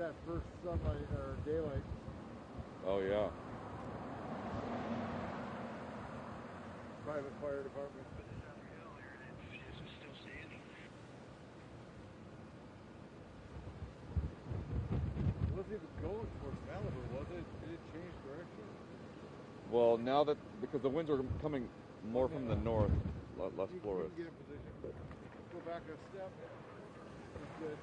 that first sunlight or daylight. Oh yeah. Private fire department. It wasn't even going towards Malibu, was it? Did it change direction? Well, now that because the winds are coming more from the north, less Florida. You can get in position. Go back a step. That's good.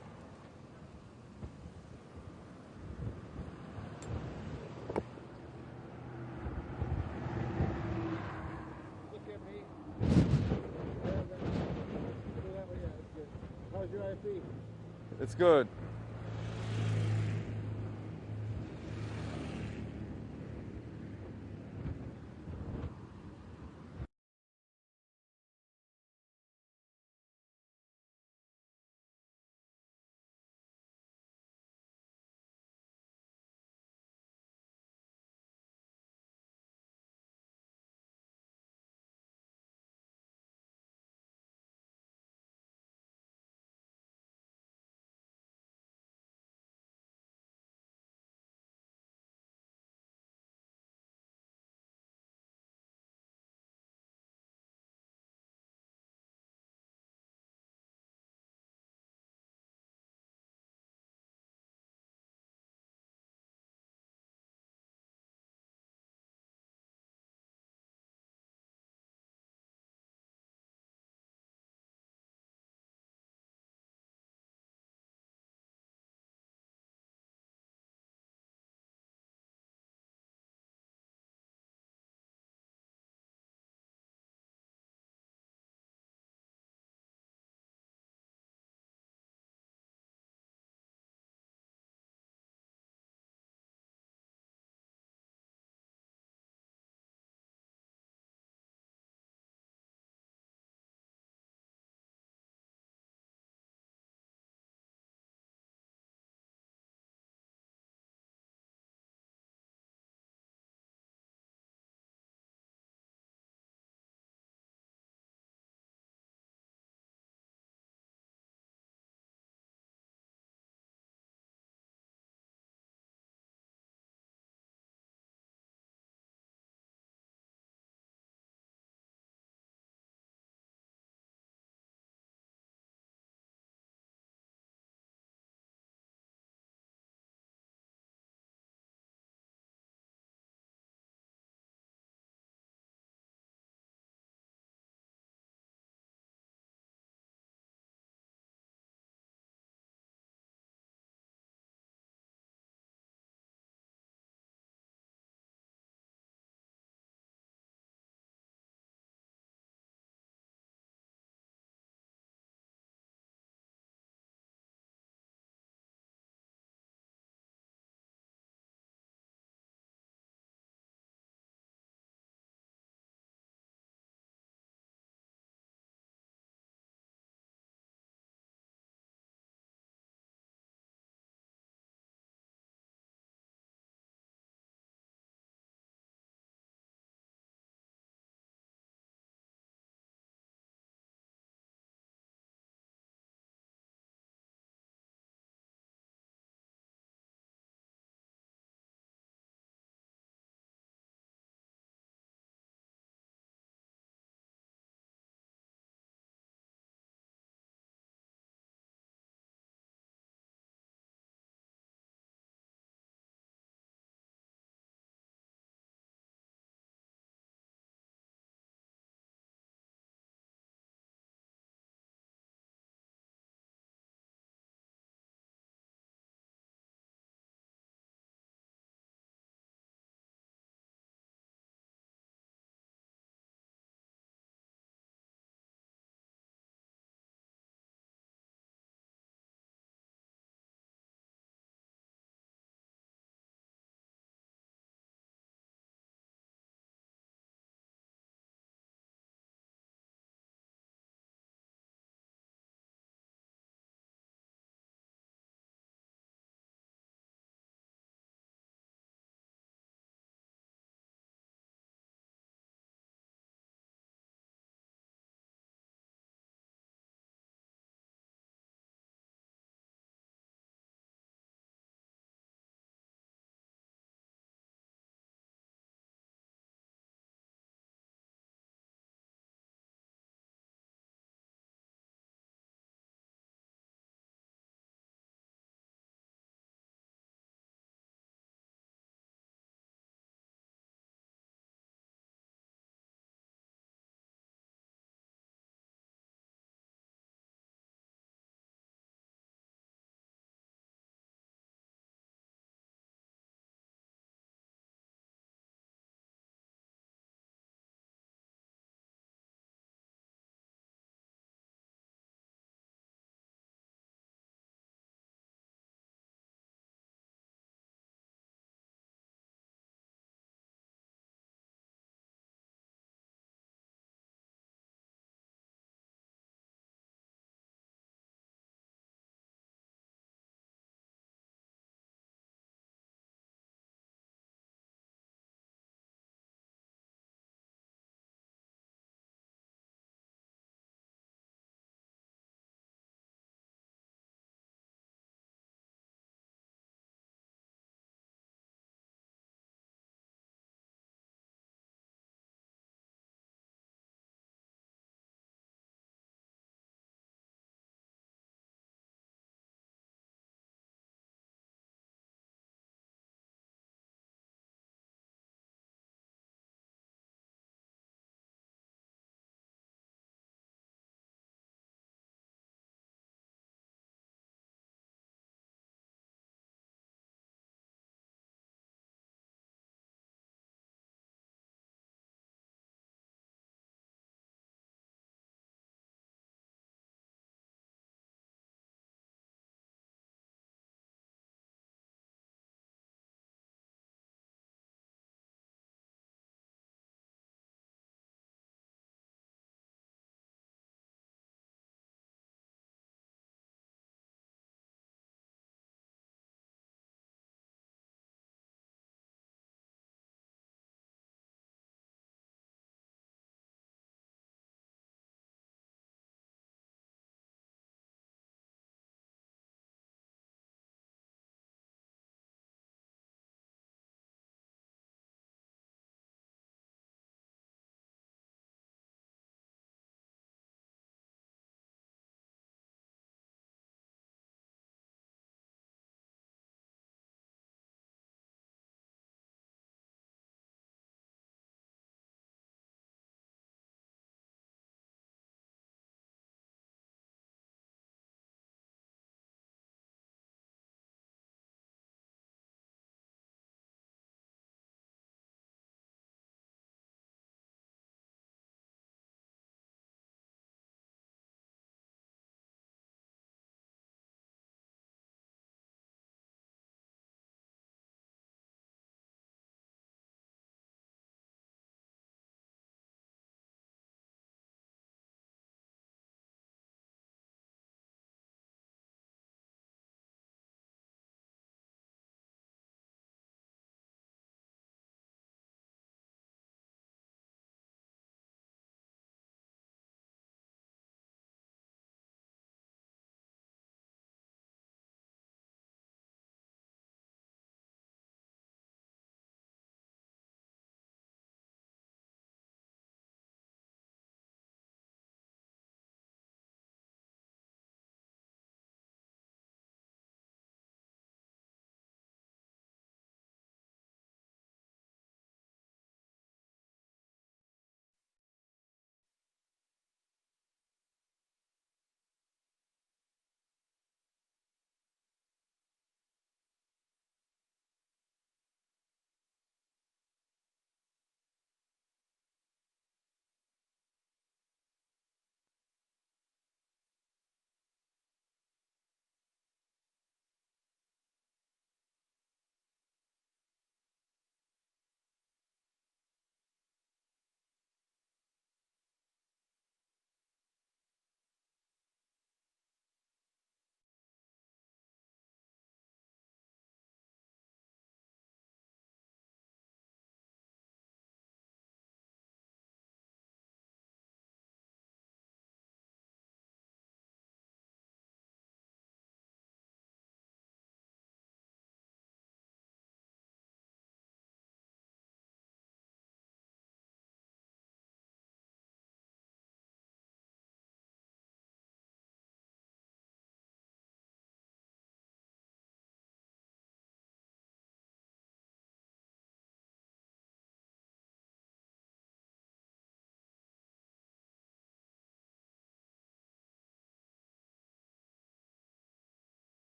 Look at me. How's your IP? It's good.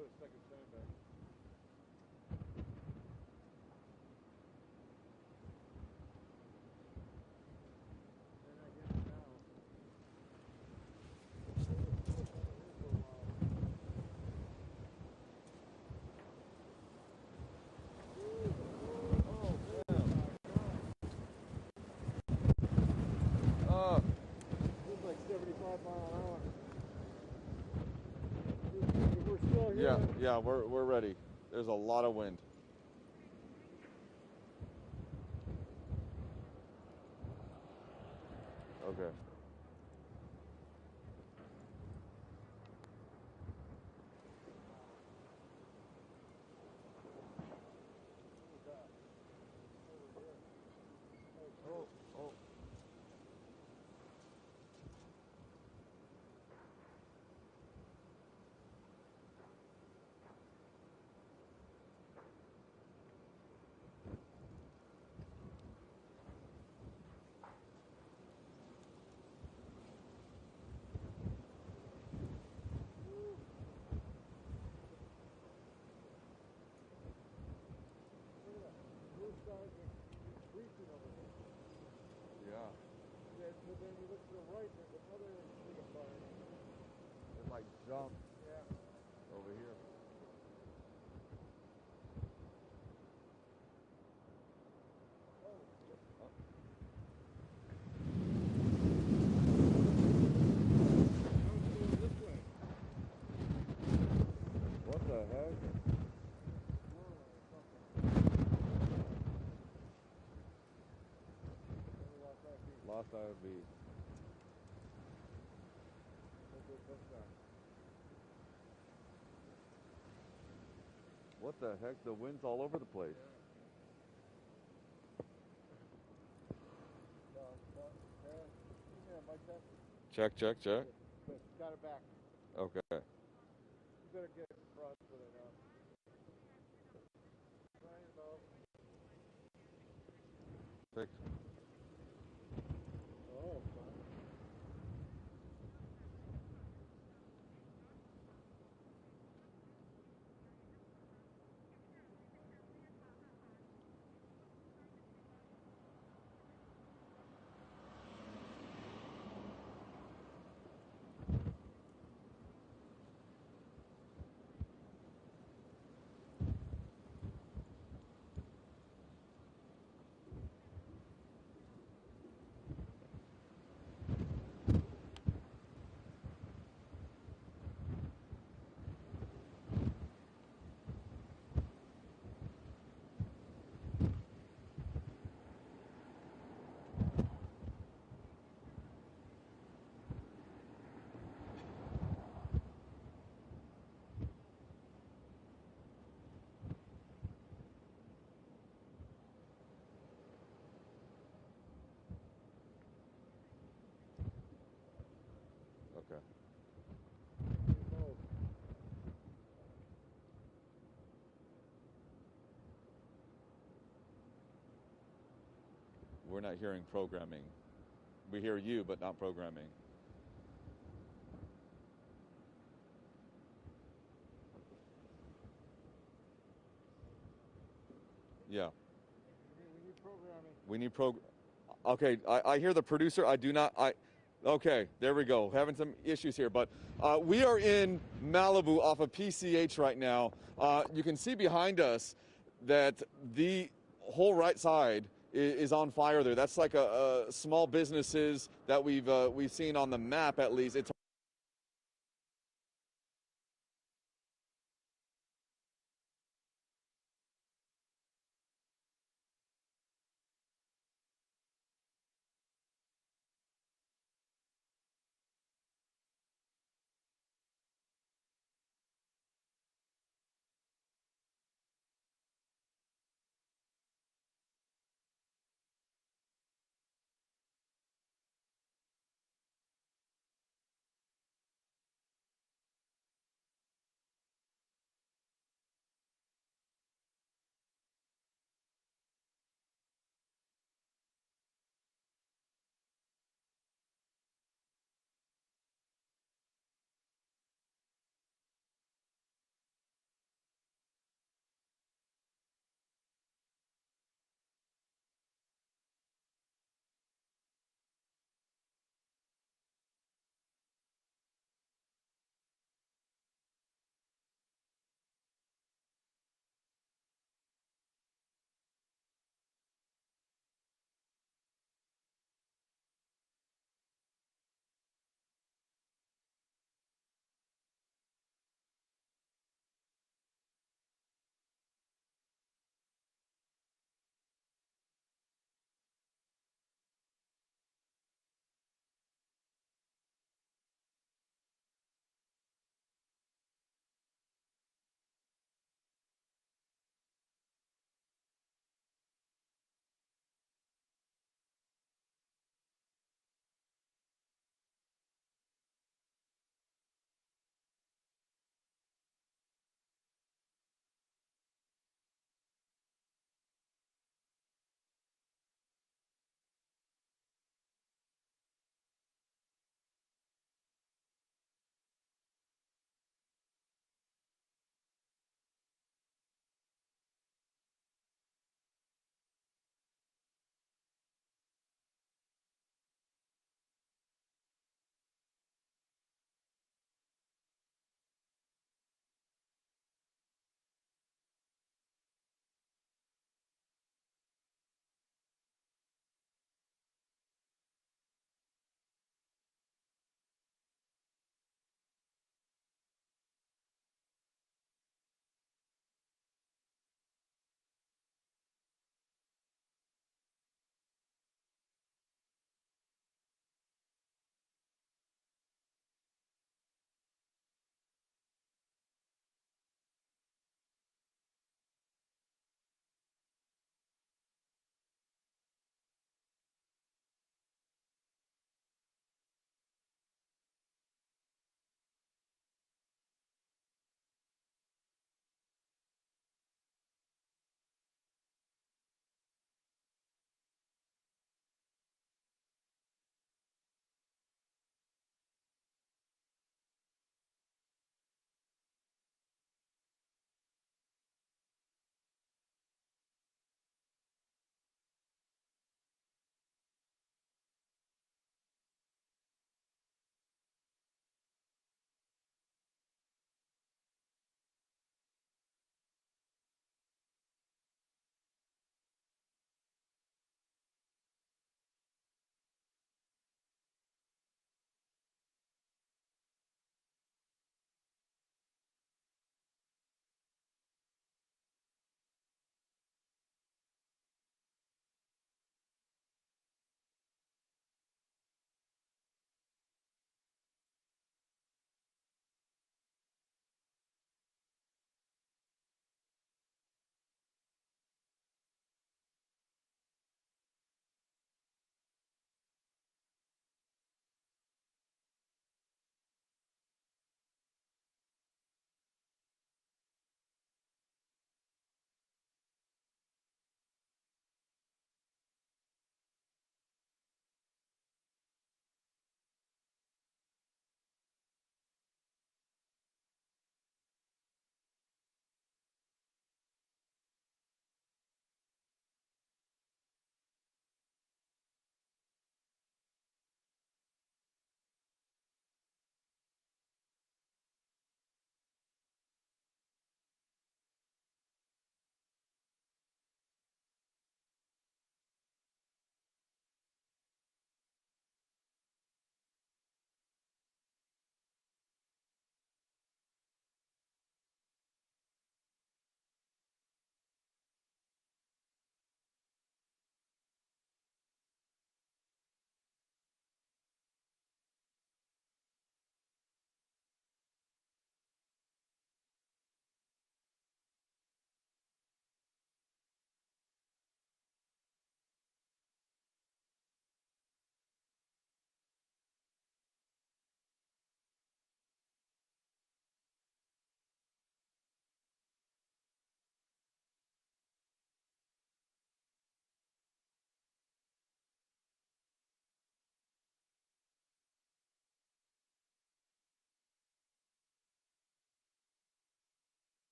put a second sandbag. They're not getting it now. It's like 75 mile an hour. We're still here. Yeah, we're ready. There's a lot of wind. Okay. Oh, oh. Blue skies are increasing over here. Yeah. But then you look to the right, there's another ring of fire. It like jumped Yeah. over here. Oh, shit. Oh. Now it's going this way. What the heck? Lost IFB. What the heck? The wind's all over the place. Check, check, check. Got it back. Okay. You better get across with it now. Trying about. Fix. Oh, fine. Okay. We're not hearing programming. We hear you, but not programming. Yeah. We need programming. We need Okay, I hear the producer. I do not. Okay, there we go. Having some issues here, but we are in Malibu off of PCH right now. You can see behind us that the whole right side is on fire there. That's like a small businesses that we've seen on the map at least. It's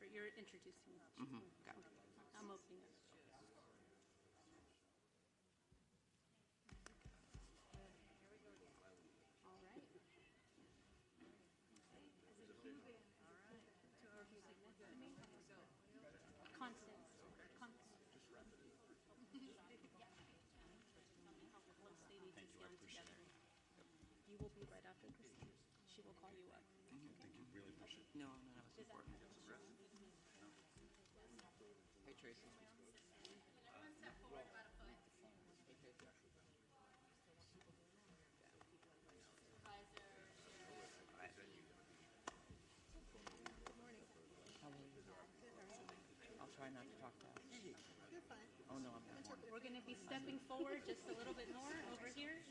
You're introducing me. Got it. Okay. I'm opening it. All right. Constance. You will be right after Christine. She will call you up. No, that was important. Hey, Tracy. I'll try not to talk fast. You're fine. Oh, no, I'm not. We're going to be stepping forward just a little bit more over here.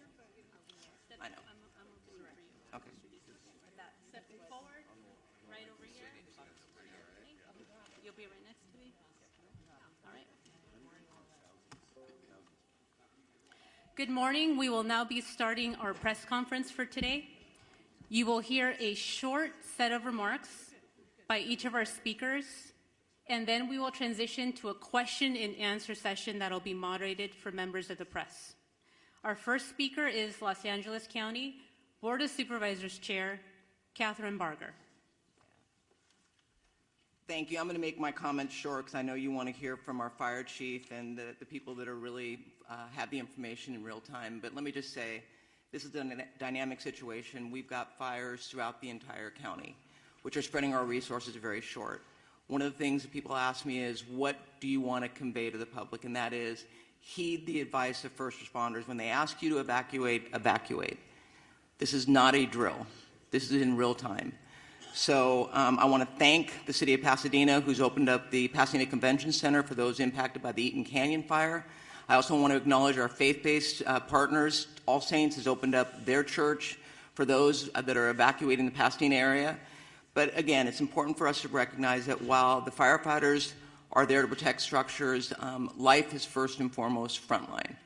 I know. I'm opening for you. Okay. Stepping forward, right over here. You'll be right next to me. All right. Good morning. We will now be starting our press conference for today. You will hear a short set of remarks by each of our speakers, and then we will transition to a question and answer session that will be moderated for members of the press. Our first speaker is Los Angeles County Board of Supervisors Chair, Catherine Barger. Thank you. I'm going to make my comments short because I know you want to hear from our fire chief and the people that are really have the information in real time. But let me just say, this is a dynamic situation. We've got fires throughout the entire county, which are spreading our resources very short. One of the things that people ask me is, what do you want to convey to the public? And that is, heed the advice of first responders. When they ask you to evacuate, evacuate. This is not a drill. This is in real time. So I want to thank the city of Pasadena, who's opened up the Pasadena Convention Center for those impacted by the Eaton Canyon fire. I also want to acknowledge our faith-based partners. All Saints has opened up their church for those that are evacuating the Pasadena area. But again, it's important for us to recognize that while the firefighters are there to protect structures, life is first and foremost frontline.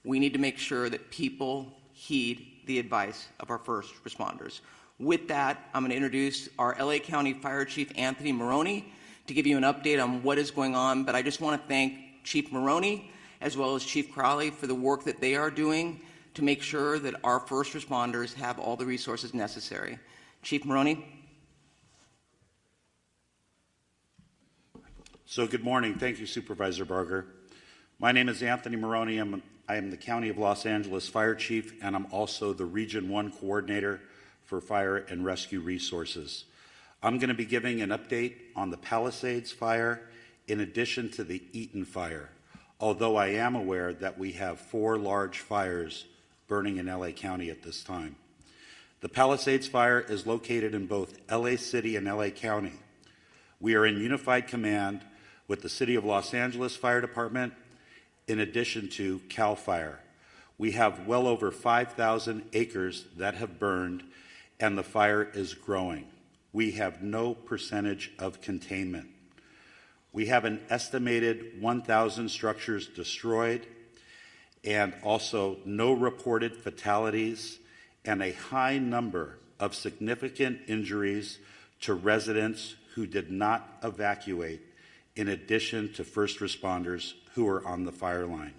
We need to make sure that people heed the advice of our first responders. With that, I'm going to introduce our LA County Fire Chief, Anthony Maroney, to give you an update on what is going on. But I just want to thank Chief Maroney as well as Chief Crowley for the work that they are doing to make sure that our first responders have all the resources necessary. Chief Maroney. So good morning. Thank you, Supervisor Barger. My name is Anthony Maroney. I am the County of Los Angeles Fire Chief, and I'm also the Region 1 Coordinator for Fire and Rescue Resources. I'm going to be giving an update on the Palisades fire in addition to the Eaton fire, although I am aware that we have 4 large fires burning in LA County at this time. The Palisades fire is located in both LA City and LA County. We are in unified command with the City of Los Angeles Fire Department in addition to CAL FIRE. We have well over 5,000 acres that have burned, and the fire is growing. We have no percentage of containment. We have an estimated 1,000 structures destroyed, and also no reported fatalities, and a high number of significant injuries to residents who did not evacuate, in addition to first responders who are on the fire line.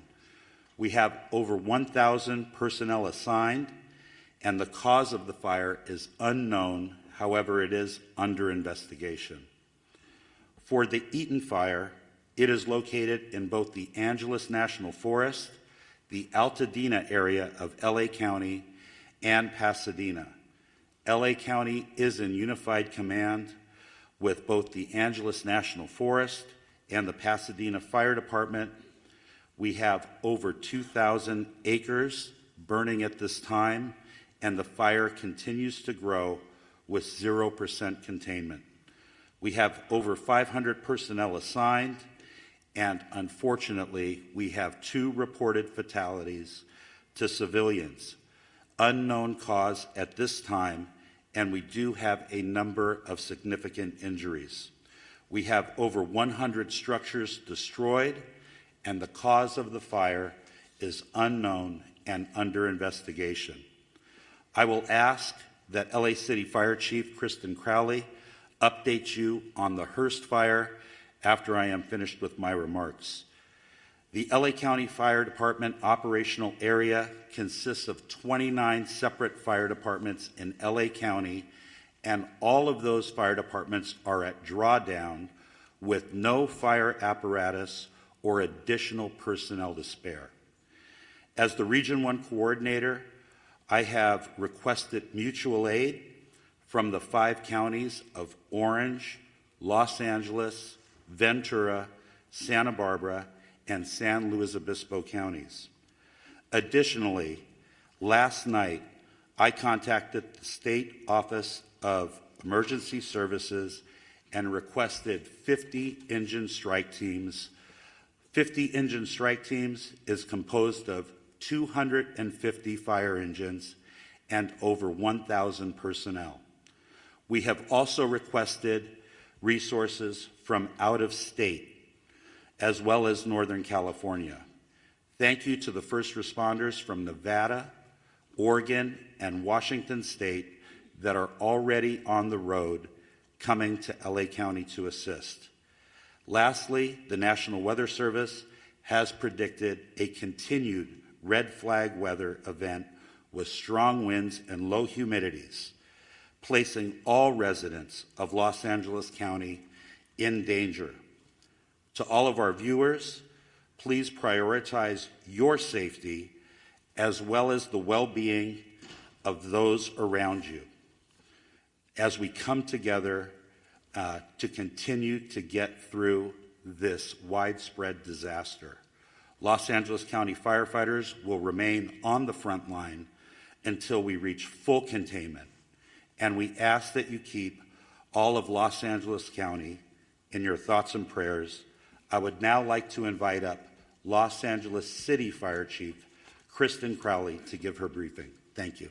We have over 1,000 personnel assigned, and the cause of the fire is unknown. However, it is under investigation. For the Eaton fire, it is located in both the Angeles National Forest, the Altadena area of LA County, and Pasadena. LA County is in unified command with both the Angeles National Forest and the Pasadena Fire Department. We have over 2,000 acres burning at this time, and the fire continues to grow with 0% containment. We have over 500 personnel assigned, and unfortunately, we have 2 reported fatalities to civilians. Unknown cause at this time, and we do have a number of significant injuries. We have over 100 structures destroyed, and the cause of the fire is unknown and under investigation. I will ask that LA City Fire Chief Kristen Crowley update you on the Hearst fire after I am finished with my remarks. The LA County Fire Department operational area consists of 29 separate fire departments in LA County, and all of those fire departments are at drawdown with no fire apparatus or additional personnel to spare. As the Region 1 coordinator, I have requested mutual aid from the 5 counties of Orange, Los Angeles, Ventura, Santa Barbara, and San Luis Obispo counties. Additionally, last night, I contacted the State Office of Emergency Services and requested 50 engine strike teams. 50 engine strike teams is composed of 250 fire engines and over 1,000 personnel. We have also requested resources from out of state, as well as Northern California. Thank you to the first responders from Nevada, Oregon, and Washington State that are already on the road coming to LA County to assist. Lastly, the National Weather Service has predicted a continued red flag weather event with strong winds and low humidities, placing all residents of Los Angeles County in danger. To all of our viewers, please prioritize your safety as well as the well-being of those around you as we come together to continue to get through this widespread disaster. Los Angeles County firefighters will remain on the front line until we reach full containment, and we ask that you keep all of Los Angeles County in your thoughts and prayers. I would now like to invite up Los Angeles City Fire Chief Kristen Crowley to give her briefing. Thank you.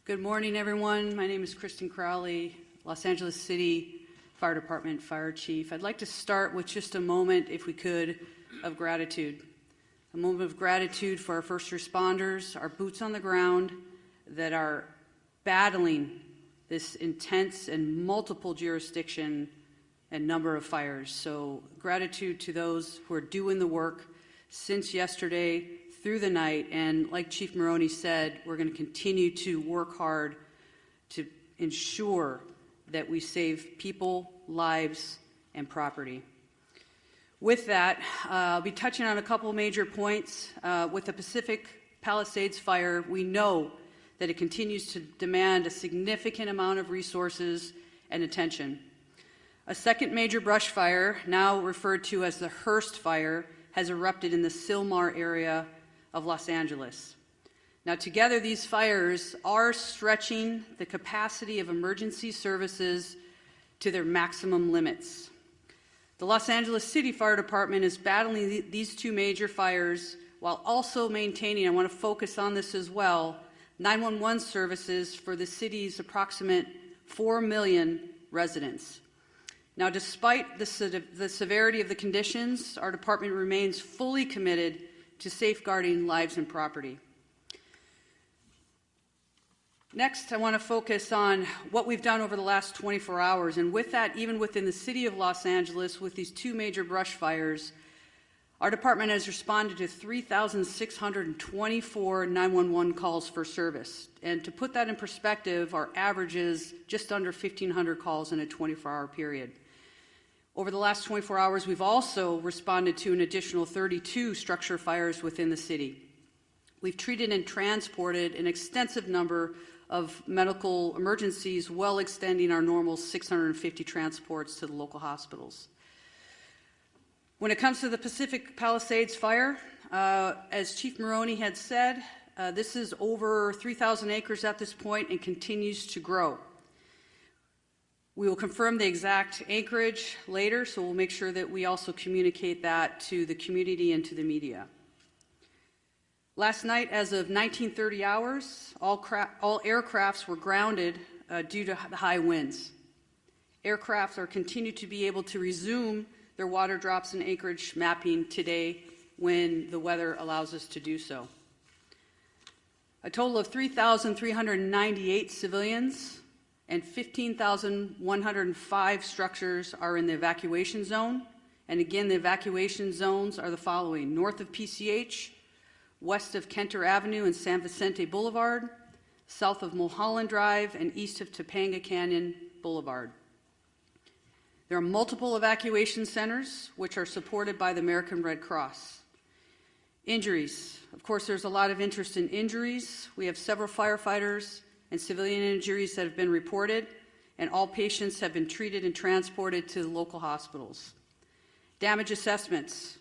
Good morning, everyone. My name is Kristen Crowley, Los Angeles City Fire Department Fire Chief. I'd like to start with just a moment, if we could, of gratitude. A moment of gratitude for our first responders, our boots on the ground that are battling this intense and multiple jurisdiction and number of fires. So gratitude to those who are doing the work since yesterday through the night. And like Chief Maroney said, we're going to continue to work hard to ensure that we save people, lives, and property. With that, I'll be touching on a couple major points. With the Pacific Palisades fire, we know that it continues to demand a significant amount of resources and attention. A second major brush fire, now referred to as the Hearst fire, has erupted in the Sylmar area of Los Angeles. Now, together, these fires are stretching the capacity of emergency services to their maximum limits. The Los Angeles City Fire Department is battling these two major fires while also maintaining, I want to focus on this as well, 911 services for the city's approximate 4 million residents. Now, despite the severity of the conditions, our department remains fully committed to safeguarding lives and property. Next, I want to focus on what we've done over the last 24 hours. And with that, even within the city of Los Angeles, with these two major brush fires, our department has responded to 3,624 911 calls for service. And to put that in perspective, our average is just under 1,500 calls in a 24-hour period. Over the last 24 hours, we've also responded to an additional 32 structure fires within the city. We've treated and transported an extensive number of medical emergencies, well extending our normal 650 transports to the local hospitals. When it comes to the Pacific Palisades fire, as Chief Maroney had said, this is over 3,000 acres at this point and continues to grow. We will confirm the exact acreage later, so we'll make sure that we also communicate that to the community and to the media. Last night, as of 1930 hours, all aircrafts were grounded due to the high winds. Aircraft are continued to be able to resume their water drops and acreage mapping today when the weather allows us to do so. A total of 3,398 civilians and 15,105 structures are in the evacuation zone. And again, the evacuation zones are the following: north of PCH, west of Kenter Avenue and San Vicente Boulevard, south of Mulholland Drive, and east of Topanga Canyon Boulevard. There are multiple evacuation centers which are supported by the American Red Cross. Injuries. Of course, there's a lot of interest in injuries. We have several firefighters and civilian injuries that have been reported, and all patients have been treated and transported to the local hospitals. Damage assessments.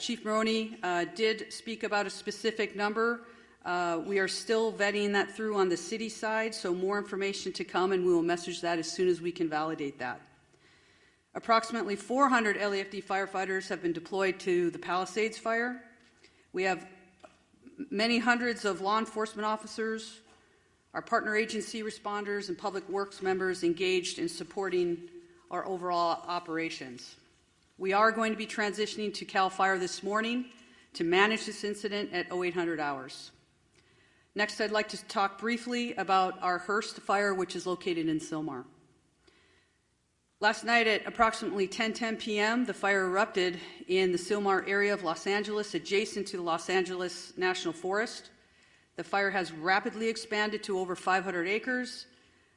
Chief Maroney did speak about a specific number. We are still vetting that through on the city side, so more information to come, and we will message that as soon as we can validate that. Approximately 400 LAFD firefighters have been deployed to the Palisades fire. We have many hundreds of law enforcement officers, our partner agency responders, and public works members engaged in supporting our overall operations. We are going to be transitioning to CAL FIRE this morning to manage this incident at 0800 hours. Next, I'd like to talk briefly about our Hearst fire, which is located in Sylmar. Last night at approximately 10:10 p.m., the fire erupted in the Sylmar area of Los Angeles, adjacent to the Los Angeles National Forest. The fire has rapidly expanded to over 500 acres,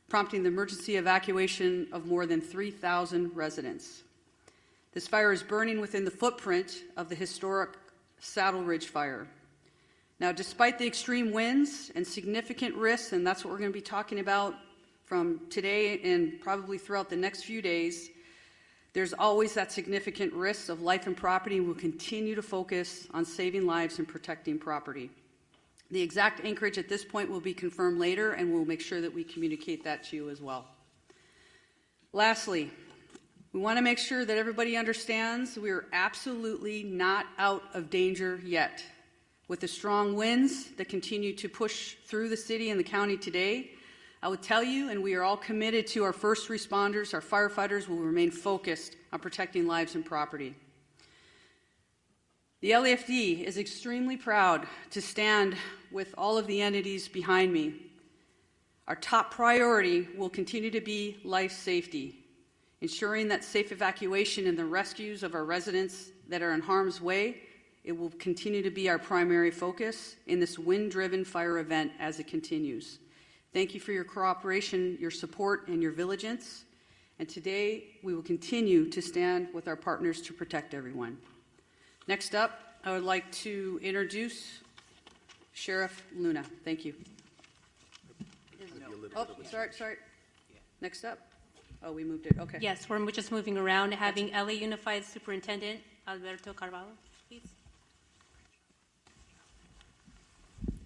prompting the emergency evacuation of more than 3,000 residents. This fire is burning within the footprint of the historic Saddle Ridge fire. Now, despite the extreme winds and significant risks, and that's what we're going to be talking about from today and probably throughout the next few days, there's always that significant risk of life and property, and we'll continue to focus on saving lives and protecting property. The exact anchorage at this point will be confirmed later, and we'll make sure that we communicate that to you as well. Lastly, we want to make sure that everybody understands we are absolutely not out of danger yet. With the strong winds that continue to push through the city and the county today, I would tell you, and we are all committed to our first responders, our firefighters will remain focused on protecting lives and property. The LAFD is extremely proud to stand with all of the entities behind me. Our top priority will continue to be life safety, ensuring that safe evacuation and the rescues of our residents that are in harm's way. It will continue to be our primary focus in this wind-driven fire event as it continues. Thank you for your cooperation, your support, and your vigilance. And today, we will continue to stand with our partners to protect everyone. Next up, I would like to introduce Sheriff Luna. Thank you. Oh, sorry. Next up. Oh, we moved it. Okay. Yes, we're just moving around, having LA Unified Superintendent Alberto Carvalho, please.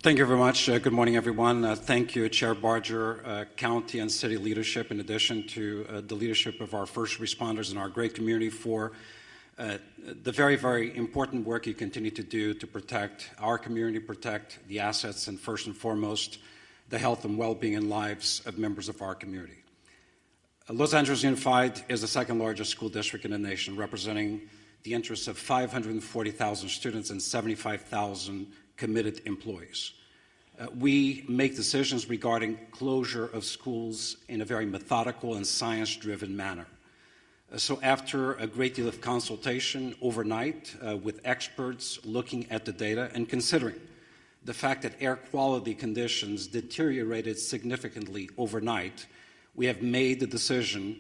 Thank you very much. Good morning, everyone. Thank you, Chair Barger, county and city leadership, in addition to the leadership of our first responders and our great community for the very, very important work you continue to do to protect our community, protect the assets, and first and foremost, the health and well-being and lives of members of our community. Los Angeles Unified is the second largest school district in the nation, representing the interests of 540,000 students and 75,000 committed employees. We make decisions regarding closure of schools in a very methodical and science-driven manner. So after a great deal of consultation overnight with experts looking at the data and considering the fact that air quality conditions deteriorated significantly overnight, we have made the decision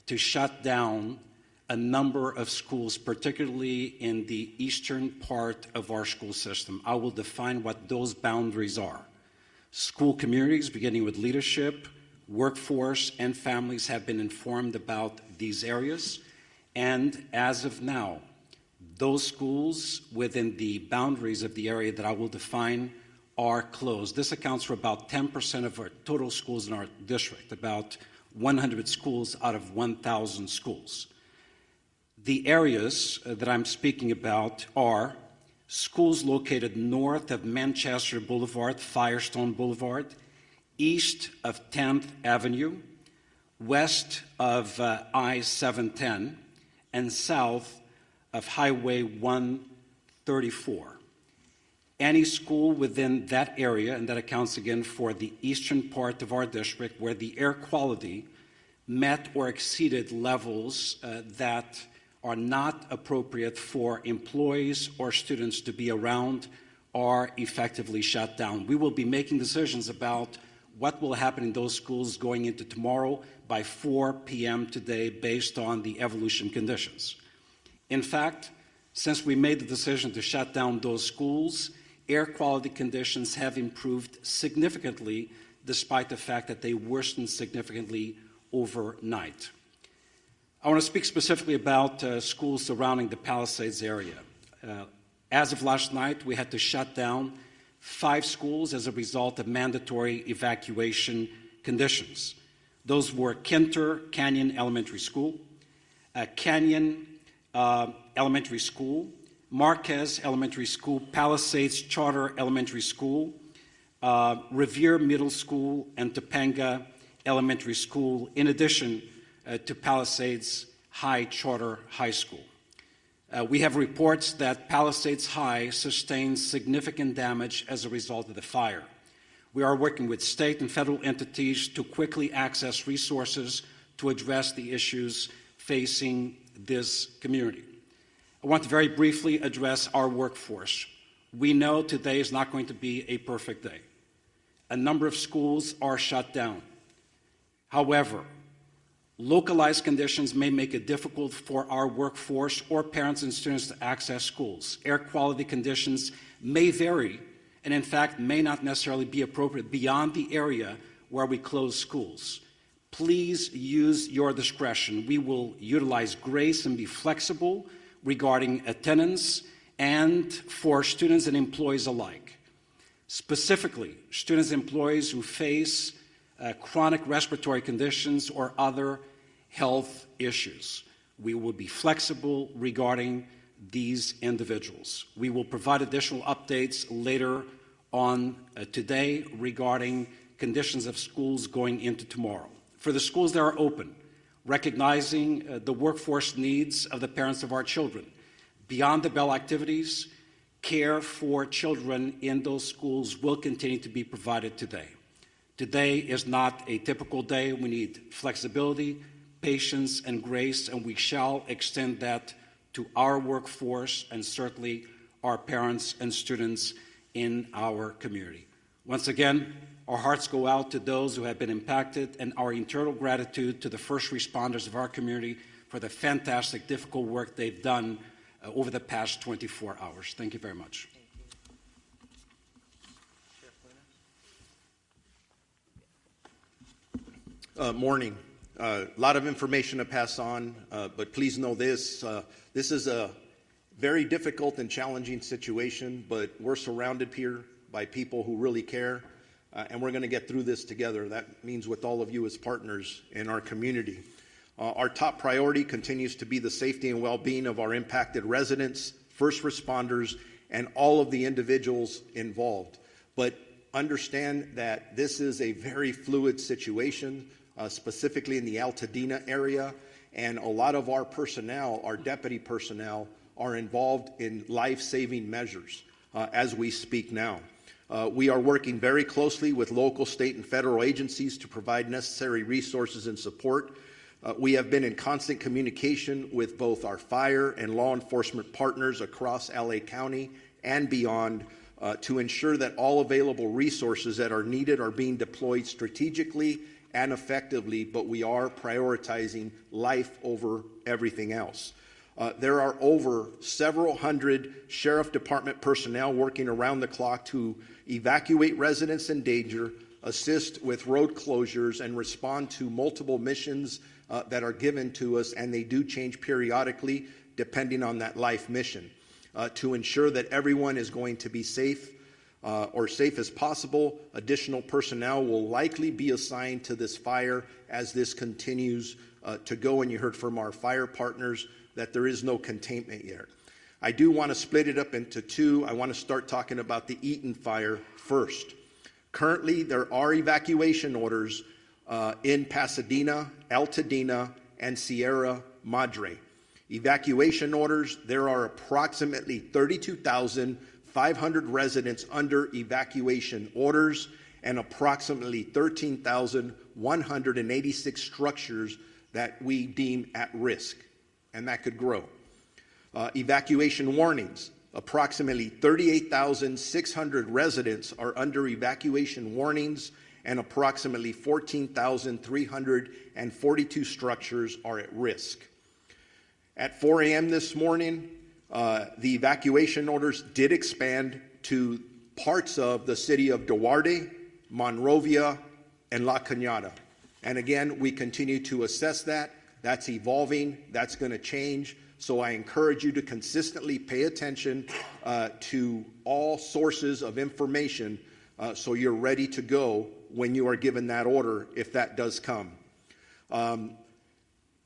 to shut down a number of schools, particularly in the eastern part of our school system. I will define what those boundaries are. School communities, beginning with leadership, workforce, and families, have been informed about these areas. And as of now, those schools within the boundaries of the area that I will define are closed. This accounts for about 10% of our total schools in our district, about 100 schools out of 1,000 schools. The areas that I'm speaking about are schools located north of Manchester Boulevard, Firestone Boulevard, east of 10th Avenue, west of I-710, and south of Highway 134. any school within that area, and that accounts again for the eastern part of our district, where the air quality met or exceeded levels that are not appropriate for employees or students to be around, are effectively shut down. We will be making decisions about what will happen in those schools going into tomorrow by 4 p.m. today based on the evolution conditions. In fact, since we made the decision to shut down those schools, air quality conditions have improved significantly despite the fact that they worsened significantly overnight. I want to speak specifically about schools surrounding the Palisades area. As of last night, we had to shut down 5 schools as a result of mandatory evacuation conditions. Those were Canyon Elementary School, Canyon Elementary School, Marquez Elementary School, Palisades Charter Elementary School, Revere Middle School, and Topanga Elementary School, in addition to Palisades High Charter High School. We have reports that Palisades High sustained significant damage as a result of the fire. We are working with state and federal entities to quickly access resources to address the issues facing this community. I want to very briefly address our workforce. We know today is not going to be a perfect day. A number of schools are shut down. However, localized conditions may make it difficult for our workforce or parents and students to access schools. Air quality conditions may vary and, in fact, may not necessarily be appropriate beyond the area where we close schools. Please use your discretion. We will utilize grace and be flexible regarding attendance and for students and employees alike. Specifically, students and employees who face chronic respiratory conditions or other health issues. We will be flexible regarding these individuals. We will provide additional updates later on today regarding conditions of schools going into tomorrow. For the schools that are open, recognizing the workforce needs of the parents of our children, beyond the bell activities, care for children in those schools will continue to be provided today. Today is not a typical day. We need flexibility, patience, and grace, and we shall extend that to our workforce and certainly our parents and students in our community. Once again, our hearts go out to those who have been impacted, and our eternal gratitude to the first responders of our community for the fantastic, difficult work they've done over the past 24 hours. Thank you very much. Morning. A lot of information to pass on, but please know this. This is a very difficult and challenging situation, but we're surrounded here by people who really care, and we're going to get through this together. That means with all of you as partners in our community. Our top priority continues to be the safety and well-being of our impacted residents, first responders, and all of the individuals involved. But understand that this is a very fluid situation, specifically in the Altadena area, and a lot of our personnel, our deputy personnel, are involved in life-saving measures as we speak now. We are working very closely with local, state, and federal agencies to provide necessary resources and support. We have been in constant communication with both our fire and law enforcement partners across LA County and beyond to ensure that all available resources that are needed are being deployed strategically and effectively, but we are prioritizing life over everything else. There are over several hundred Sheriff Department personnel working around the clock to evacuate residents in danger, assist with road closures, and respond to multiple missions that are given to us, and they do change periodically depending on that life mission. To ensure that everyone is going to be safe or safe as possible, additional personnel will likely be assigned to this fire as this continues to go, and you heard from our fire partners that there is no containment yet. I do want to split it up into two. I want to start talking about the Eaton fire first. Currently, there are evacuation orders in Pasadena, Altadena, and Sierra Madre. Evacuation orders, there are approximately 500 residents under evacuation orders, and approximately 13,186 structures that we deem at risk, and that could grow. Evacuation warnings. Approximately 38,600 residents are under evacuation warnings, and approximately 14,342 structures are at risk. At 4 a.m. this morning, the evacuation orders did expand to parts of the city of Duarte, Monrovia, and La Cañada. And again, we continue to assess that. That's evolving. That's going to change. So I encourage you to consistently pay attention to all sources of information so you're ready to go when you are given that order, if that does come.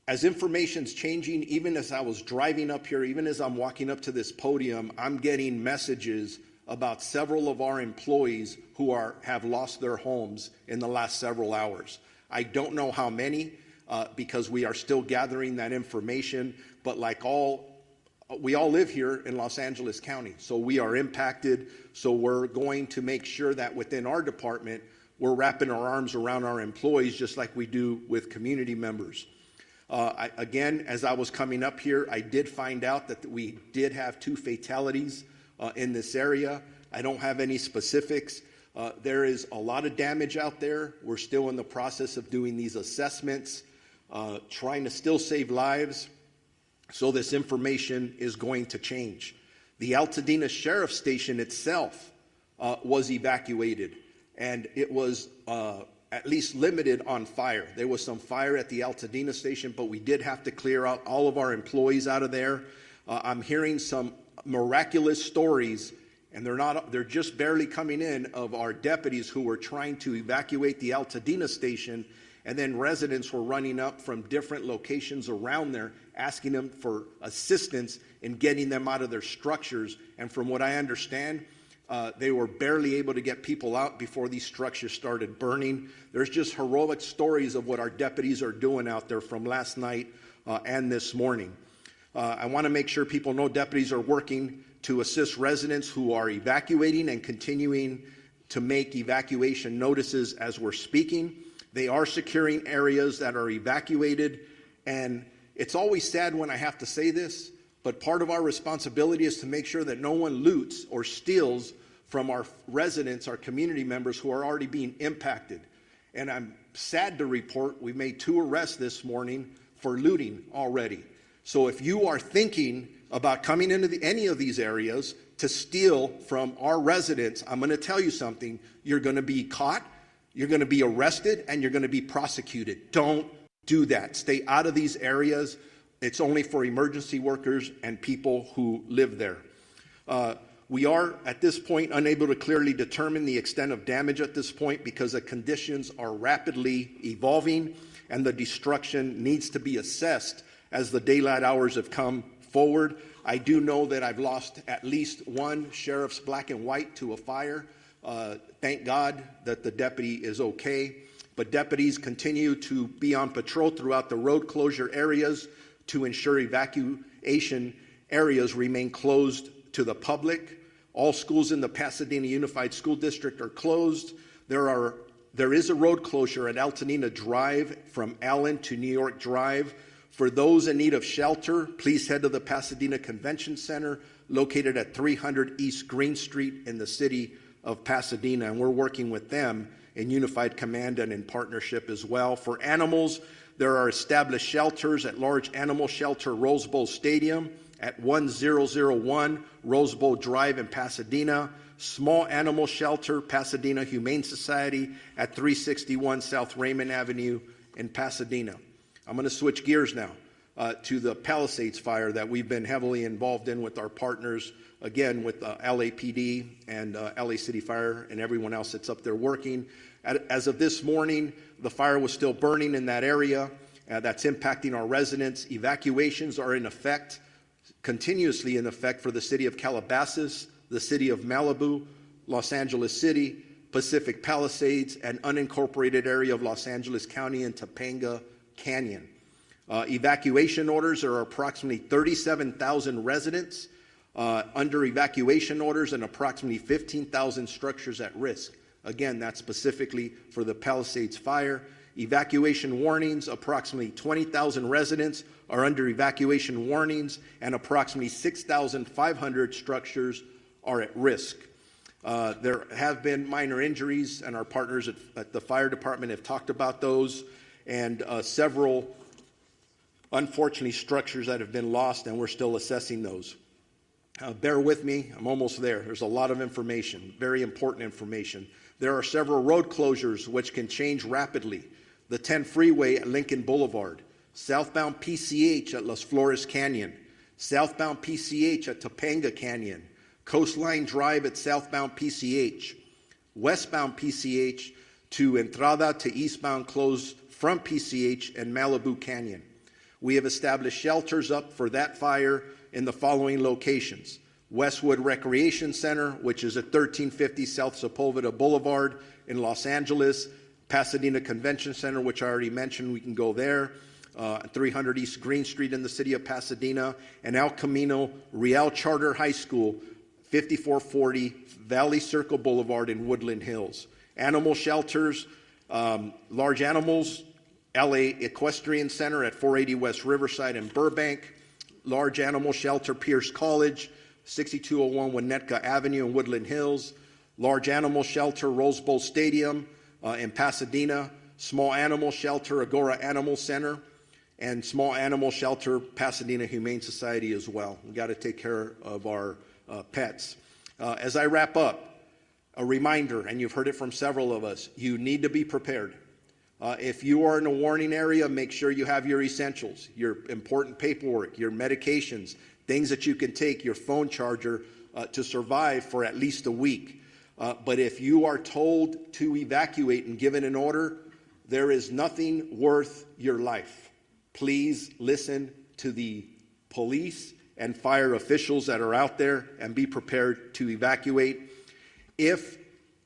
As information's changing, even as I was driving up here, even as I'm walking up to this podium, I'm getting messages about several of our employees who have lost their homes in the last several hours. I don't know how many because we are still gathering that information, but we all live here in Los Angeles County, so we are impacted. So we're going to make sure that within our department, we're wrapping our arms around our employees just like we do with community members. Again, as I was coming up here, I did find out that we did have 2 fatalities in this area. I don't have any specifics. There is a lot of damage out there. We're still in the process of doing these assessments, trying to still save lives. So this information is going to change. The Altadena Sheriff's Station itself was evacuated, and it was at least limited on fire. There was some fire at the Altadena station, but we did have to clear out all of our employees out of there. I'm hearing some miraculous stories, and they're just barely coming in, of our deputies who were trying to evacuate the Altadena station, and then residents were running up from different locations around there asking them for assistance in getting them out of their structures. And from what I understand, they were barely able to get people out before these structures started burning. There's just heroic stories of what our deputies are doing out there from last night and this morning. I want to make sure people know deputies are working to assist residents who are evacuating and continuing to make evacuation notices as we're speaking. They are securing areas that are evacuated, and it's always sad when I have to say this, but part of our responsibility is to make sure that no one loots or steals from our residents, our community members who are already being impacted. And I'm sad to report we've made 2 arrests this morning for looting already. So if you are thinking about coming into any of these areas to steal from our residents, I'm going to tell you something. You're going to be caught, you're going to be arrested, and you're going to be prosecuted. Don't do that. Stay out of these areas. It's only for emergency workers and people who live there. We are, at this point, unable to clearly determine the extent of damage at this point because the conditions are rapidly evolving and the destruction needs to be assessed as the daylight hours have come forward. I do know that I've lost at least 1 sheriff's black and white to a fire. Thank God that the deputy is okay. But deputies continue to be on patrol throughout the road closure areas to ensure evacuation areas remain closed to the public. All schools in the Pasadena Unified School District are closed. There is a road closure at Altadena Drive from Allen to New York Drive. For those in need of shelter, please head to the Pasadena Convention Center, located at 300 East Green Street in the city of Pasadena, and we're working with them in Unified Command and in partnership as well. For animals, there are established shelters at Large Animal Shelter Rose Bowl Stadium at 1001 Rose Bowl Drive in Pasadena, Small Animal Shelter Pasadena Humane Society at 361 South Raymond Avenue in Pasadena. I'm going to switch gears now to the Palisades fire that we've been heavily involved in with our partners, again with LAPD and LA City Fire and everyone else that's up there working. As of this morning, the fire was still burning in that area. That's impacting our residents. Evacuations are in effect, continuously in effect, for the city of Calabasas, the city of Malibu, Los Angeles City, Pacific Palisades, and unincorporated area of Los Angeles County and Topanga Canyon. Evacuation orders are approximately 37,000 residents under evacuation orders, and approximately 15,000 structures at risk. Again, that's specifically for the Palisades fire. Evacuation warnings, approximately 20,000 residents are under evacuation warnings, and approximately 6,500 structures are at risk. There have been minor injuries, and our partners at the fire department have talked about those, and several, unfortunately, structures that have been lost, and we're still assessing those. Bear with me, I'm almost there. There's a lot of information, very important information. There are several road closures which can change rapidly. The 10 freeway at Lincoln Boulevard, southbound PCH at Las Flores Canyon, southbound PCH at Topanga Canyon, Coastline Drive at southbound PCH, westbound PCH to Entrada to eastbound closed from PCH and Malibu Canyon. We have established shelters up for that fire in the following locations: Westwood Recreation Center, which is at 1350 South Sepulveda Boulevard in Los Angeles, Pasadena Convention Center, which I already mentioned, we can go there, 300 East Green Street in the city of Pasadena, and El Camino Real Charter High School, 5440 Valley Circle Boulevard in Woodland Hills. Animal shelters, large animals, LA Equestrian Center at 480 West Riverside in Burbank, large animal shelter, Pierce College, 6201 Winnetka Avenue in Woodland Hills, large animal shelter, Rose Bowl Stadium in Pasadena, small animal shelter, Agora Animal Center, and small animal shelter, Pasadena Humane Society as well. We've got to take care of our pets. As I wrap up, a reminder, and you've heard it from several of us, you need to be prepared. If you are in a warning area, make sure you have your essentials, your important paperwork, your medications, things that you can take, your phone charger to survive for at least a week. But if you are told to evacuate and given an order, there is nothing worth your life. Please listen to the police and fire officials that are out there and be prepared to evacuate. If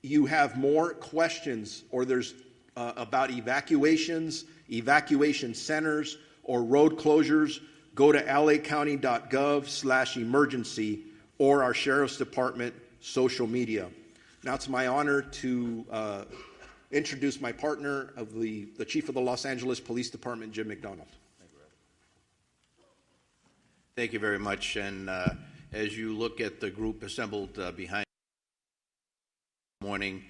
you have more questions or there's about evacuations, evacuation centers, or road closures, go to lacounty.gov/emergency or our Sheriff's Department social media. Now it's my honor to introduce my partner, of the Chief of the Los Angeles Police Department, Jim McDonald. Thank you very much. And as you look at the group assembled behind the morning,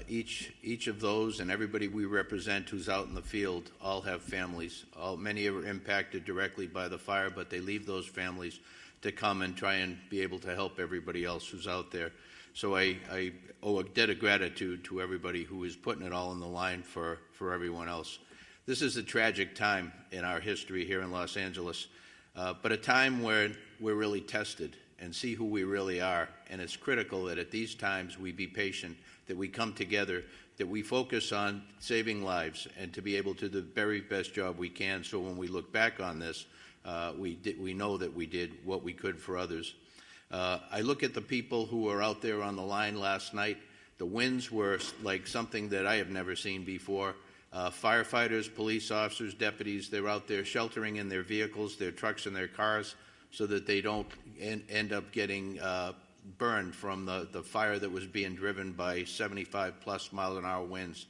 each of those and everybody we represent who's out in the field all have families. Many are impacted directly by the fire, but they leave those families to come and try and be able to help everybody else who's out there. So I owe a debt of gratitude to everybody who is putting it all on the line for everyone else. This is a tragic time in our history here in Los Angeles, but a time where we're really tested and see who we really are. And it's critical that at these times we be patient, that we come together, that we focus on saving lives and to be able to do the very best job we can, so when we look back on this, we know that we did what we could for others. I look at the people who were out there on the line last night. The winds were like something that I have never seen before. Firefighters, police officers, deputies, they're out there sheltering in their vehicles, their trucks and their cars, so that they don't end up getting burned from the fire that was being driven by 75+ mile-an-hour winds.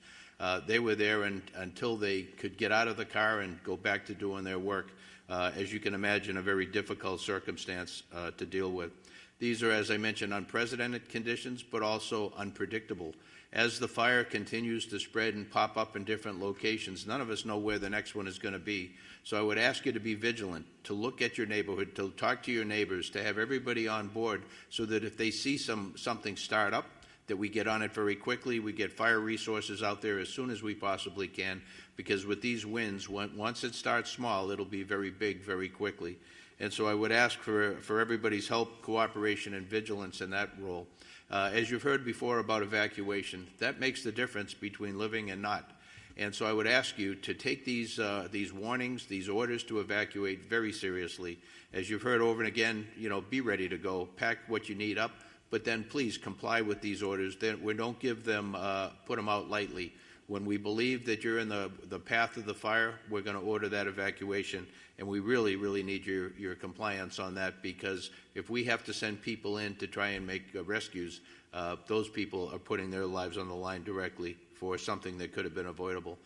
They were there until they could get out of the car and go back to doing their work. As you can imagine, a very difficult circumstance to deal with. These are, as I mentioned, unprecedented conditions, but also unpredictable. As the fire continues to spread and pop up in different locations, none of us know where the next one is going to be. So I would ask you to be vigilant, to look at your neighborhood, to talk to your neighbors, to have everybody on board, so that if they see something start up, that we get on it very quickly. We get fire resources out there as soon as we possibly can, because with these winds, once it starts small, it'll be very big very quickly. And so I would ask for everybody's help, cooperation, and vigilance in that role. As you've heard before about evacuation, that makes the difference between living and not. And so I would ask you to take these warnings, these orders to evacuate very seriously. As you've heard over and again, be ready to go, pack what you need up, but then please comply with these orders. We don't give them, put them out lightly. When we believe that you're in the path of the fire, we're going to order that evacuation, and we really, really need your compliance on that, because if we have to send people in to try and make rescues, those people are putting their lives on the line directly for something that could have been avoidable.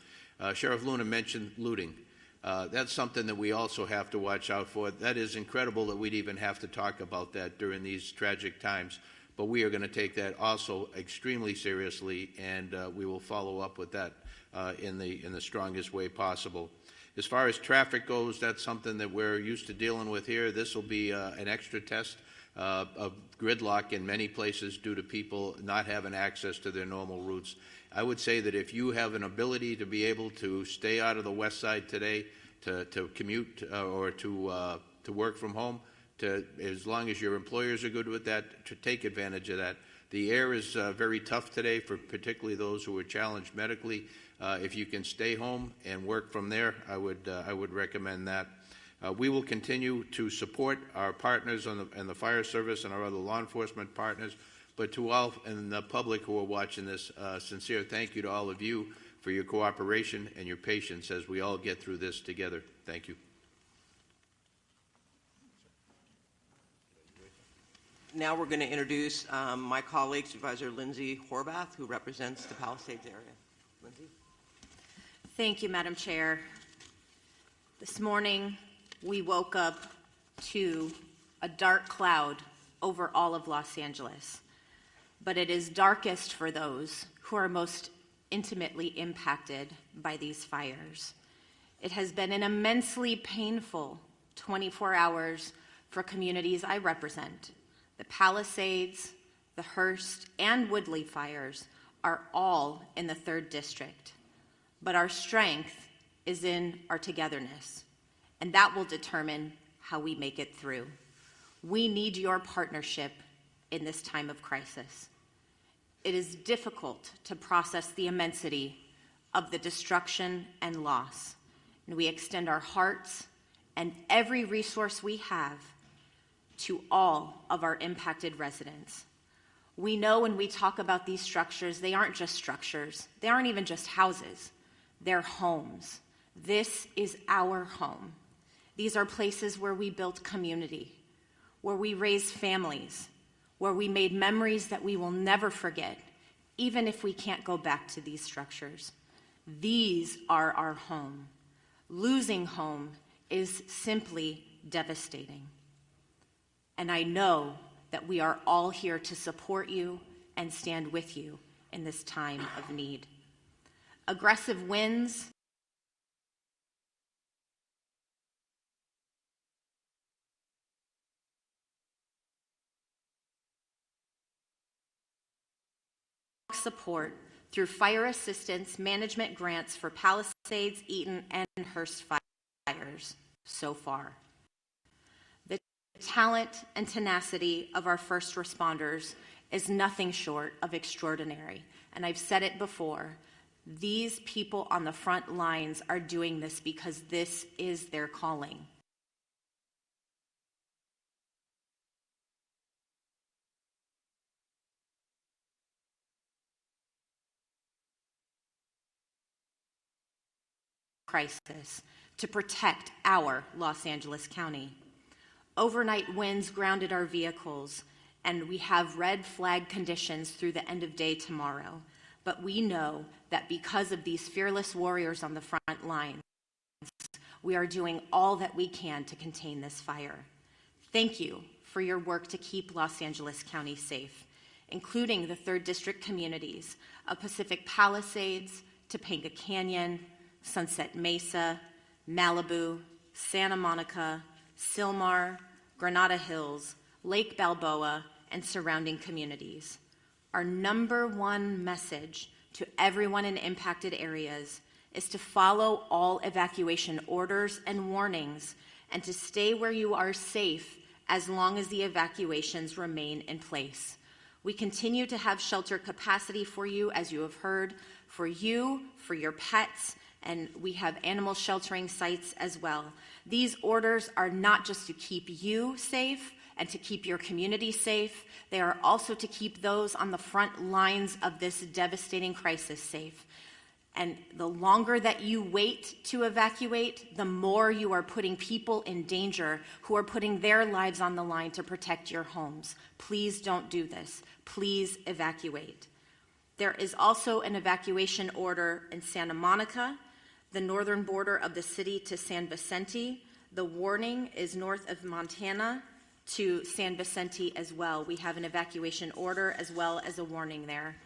Sheriff Luna mentioned looting. That's something that we also have to watch out for. That is incredible that we'd even have to talk about that during these tragic times, but we are going to take that also extremely seriously, and we will follow up with that in the strongest way possible. As far as traffic goes, that's something that we're used to dealing with here. This will be an extra test of gridlock in many places due to people not having access to their normal routes. I would say that if you have an ability to be able to stay out of the west side today, to commute or to work from home, as long as your employers are good with that, to take advantage of that. The air is very tough today for particularly those who are challenged medically. If you can stay home and work from there, I would recommend that. We will continue to support our partners in the fire service and our other law enforcement partners. But to all and the public who are watching this, sincere thank you to all of you for your cooperation and your patience as we all get through this together. Thank you. Now we're going to introduce my colleague, Supervisor Lindsay Horvath, who represents the Palisades area. Lindsay? Thank you, Madam Chair. This morning, we woke up to a dark cloud over all of Los Angeles, but it is darkest for those who are most intimately impacted by these fires. It has been an immensely painful 24 hours for communities I represent. The Palisades, the Hearst, and Woodley fires are all in the 3rd District, but our strength is in our togetherness, and that will determine how we make it through. We need your partnership in this time of crisis. It is difficult to process the immensity of the destruction and loss, and we extend our hearts and every resource we have to all of our impacted residents. We know when we talk about these structures, they aren't just structures. They aren't even just houses. They're homes. This is our home. These are places where we built community, where we raised families, where we made memories that we will never forget, even if we can't go back to these structures. These are our home. Losing home is simply devastating. And I know that we are all here to support you and stand with you in this time of need. Aggressive winds support through fire assistance management grants for Palisades, Eaton, and Hearst fires so far. The talent and tenacity of our first responders is nothing short of extraordinary. And I've said it before, these people on the front lines are doing this because this is their calling. Crisis to protect our Los Angeles County. Overnight winds grounded our vehicles, and we have red flag conditions through the end of day tomorrow. But we know that because of these fearless warriors on the front lines, we are doing all that we can to contain this fire. Thank you for your work to keep Los Angeles County safe, including the 3rd District communities of Pacific Palisades, Topanga Canyon, Sunset Mesa, Malibu, Santa Monica, Sylmar, Granada Hills, Lake Balboa, and surrounding communities. Our #1 message to everyone in impacted areas is to follow all evacuation orders and warnings and to stay where you are safe as long as the evacuations remain in place. We continue to have shelter capacity for you, as you have heard, for you, for your pets, and we have animal sheltering sites as well. These orders are not just to keep you safe and to keep your community safe, they are also to keep those on the front lines of this devastating crisis safe. And the longer that you wait to evacuate, the more you are putting people in danger who are putting their lives on the line to protect your homes. Please don't do this. Please evacuate. There is also an evacuation order in Santa Monica, the northern border of the city to San Vicente. The warning is north of Montana to San Vicente as well. We have an evacuation order as well as a warning there.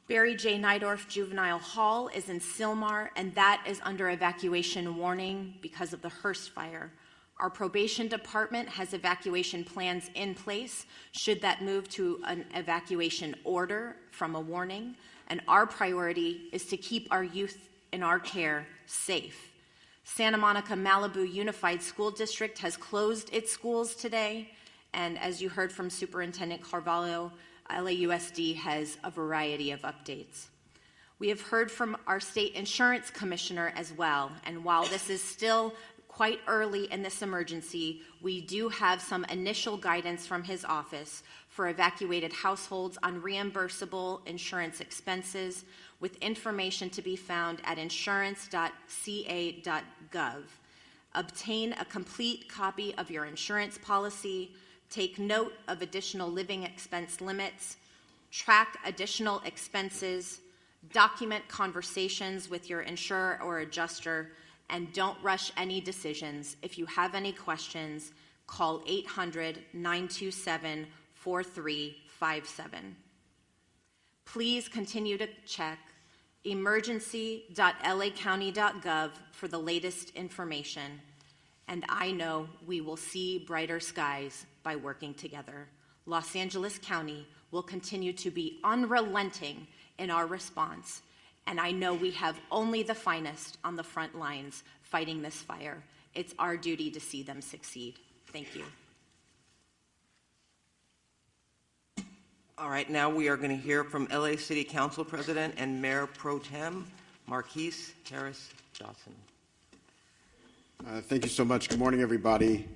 Barry J. Nydorf Juvenile Hall is in Sylmar, and that is under evacuation warning because of the Hearst fire. Our probation department has evacuation plans in place should that move to an evacuation order from a warning, and our priority is to keep our youth in our care safe. Santa Monica Malibu Unified School District has closed its schools today, and as you heard from Superintendent Carvalho, LAUSD has a variety of updates. We have heard from our state insurance commissioner as well, and while this is still quite early in this emergency, we do have some initial guidance from his office for evacuated households on reimbursable insurance expenses, with information to be found at insurance.ca.gov. Obtain a complete copy of your insurance policy, take note of additional living expense limits, track additional expenses, document conversations with your insurer or adjuster, and don't rush any decisions. If you have any questions, call 800-927-4357. Please continue to check emergency.lacounty.gov for the latest information. And I know we will see brighter skies by working together. Los Angeles County will continue to be unrelenting in our response, and I know we have only the finest on the front lines fighting this fire. It's our duty to see them succeed. Thank you. All right, now we are going to hear from LA City Council President and Mayor Pro Tem Marquise Harris Dawson. Thank you so much. Good morning, everybody.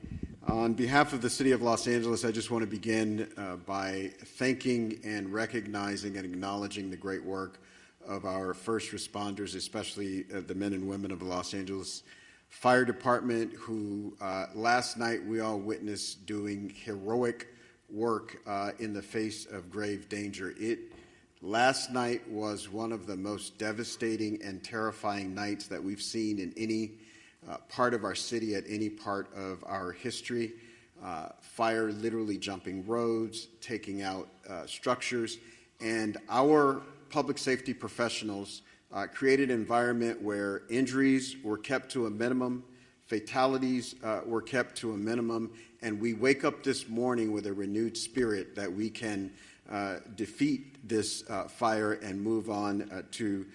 On behalf of the City of Los Angeles, I just want to begin by thanking and recognizing and acknowledging the great work of our first responders, especially the men and women of the Los Angeles Fire Department, who last night we all witnessed doing heroic work in the face of grave danger. Last night was one of the most devastating and terrifying nights that we've seen in any part of our city at any part of our history. Fire literally jumping roads, taking out structures, and our public safety professionals created an environment where injuries were kept to a minimum, fatalities were kept to a minimum, and we wake up this morning with a renewed spirit that we can defeat this fire and move on to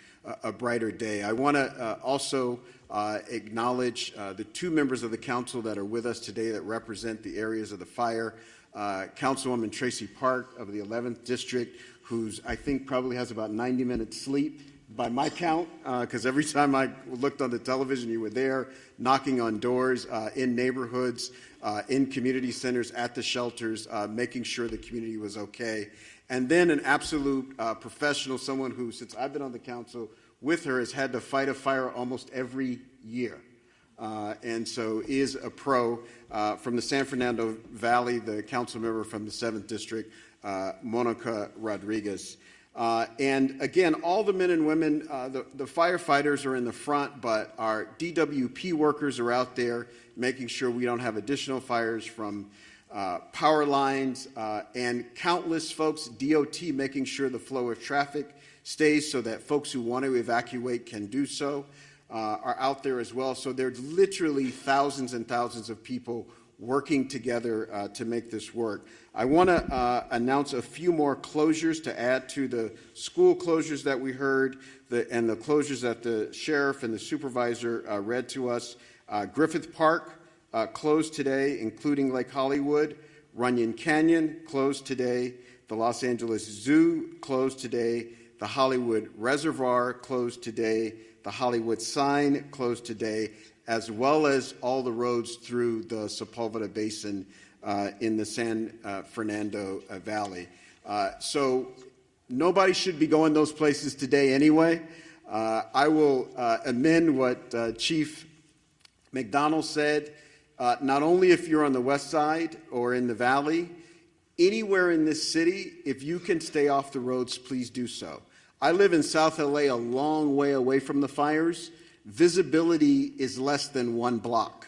a brighter day. I want to also acknowledge the two members of the council that are with us today that represent the areas of the fire. Councilwoman Tracy Park of the 11th District, who's I think probably has about 90 minutes sleep by my count, because every time I looked on the television, you were there knocking on doors in neighborhoods, in community centers, at the shelters, making sure the community was okay. And then an absolute professional, someone who, since I've been on the council with her, has had to fight a fire almost every year. And so is a pro. From the San Fernando Valley, the council member from the 7th District, Monica Rodriguez. And again, all the men and women, the firefighters are in the front, but our DWP workers are out there making sure we don't have additional fires from power lines, and countless folks, DOT, making sure the flow of traffic stays so that folks who want to evacuate can do so, are out there as well. So there's literally thousands and thousands of people working together to make this work. I want to announce a few more closures to add to the school closures that we heard and the closures that the sheriff and the supervisor read to us. Griffith Park closed today, including Lake Hollywood. Runyon Canyon closed today. The Los Angeles Zoo closed today. The Hollywood Reservoir closed today. The Hollywood Sign closed today, as well as all the roads through the Sepulveda Basin in the San Fernando Valley. So nobody should be going those places today anyway. I will amend what Chief McDonald said. Not only if you're on the west side or in the valley, anywhere in this city, if you can stay off the roads, please do so. I live in South LA, a long way away from the fires. Visibility is less than 1 block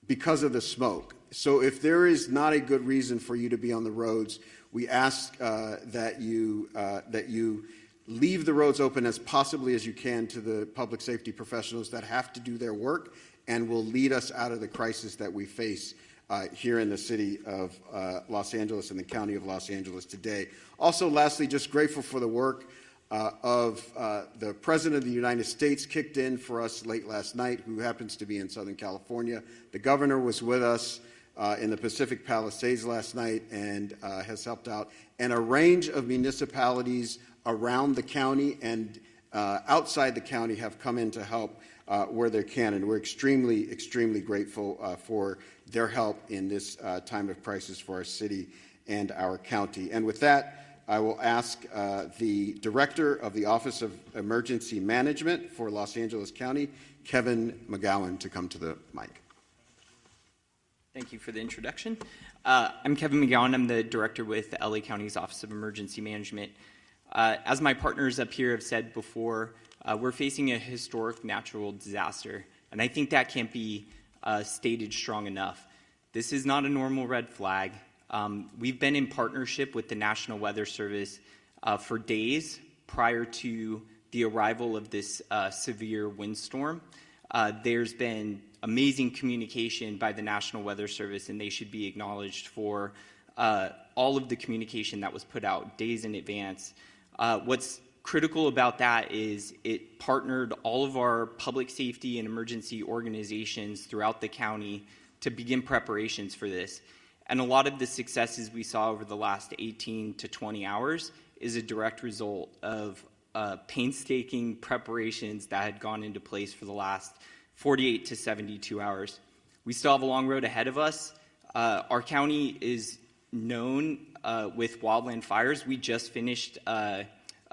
because of the smoke. So if there is not a good reason for you to be on the roads, we ask that you leave the roads open as possibly as you can to the public safety professionals that have to do their work and will lead us out of the crisis that we face here in the city of Los Angeles and the county of Los Angeles today. Also, lastly, just grateful for the work of the President of the United States, kicked in for us late last night, who happens to be in Southern California. The governor was with us in the Pacific Palisades last night and has helped out. And a range of municipalities around the county and outside the county have come in to help where they can. And we're extremely, extremely grateful for their help in this time of crisis for our city and our county. And with that, I will ask the Director of the Office of Emergency Management for Los Angeles County, Kevin McGowan, to come to the mic. Thank you for the introduction. I'm Kevin McGowan. I'm the Director with the LA County's Office of Emergency Management. As my partners up here have said before, we're facing a historic natural disaster, and I think that can't be stated strong enough. This is not a normal red flag. We've been in partnership with the National Weather Service for days prior to the arrival of this severe windstorm. There's been amazing communication by the National Weather Service, and they should be acknowledged for all of the communication that was put out days in advance. What's critical about that is it partnered all of our public safety and emergency organizations throughout the county to begin preparations for this. And a lot of the successes we saw over the last 18 to 20 hours is a direct result of painstaking preparations that had gone into place for the last 48 to 72 hours. We still have a long road ahead of us. Our county is known with wildland fires. We just finished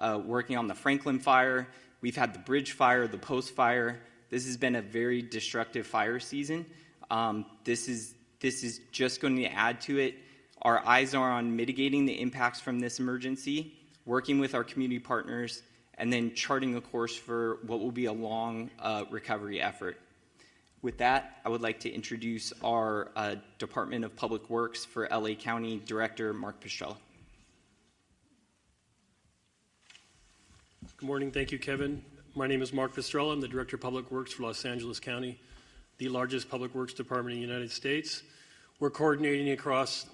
working on the Franklin fire. We've had the Bridge fire, the Post fire. This has been a very destructive fire season. This is just going to add to it. Our eyes are on mitigating the impacts from this emergency, working with our community partners, and then charting a course for what will be a long recovery effort. With that, I would like to introduce our Department of Public Works for LA County Director, Mark Pistrella. Good morning. Thank you, Kevin. My name is Mark Pistrella. I'm the Director of Public Works for Los Angeles County, the largest public works department in the United States. We're coordinating across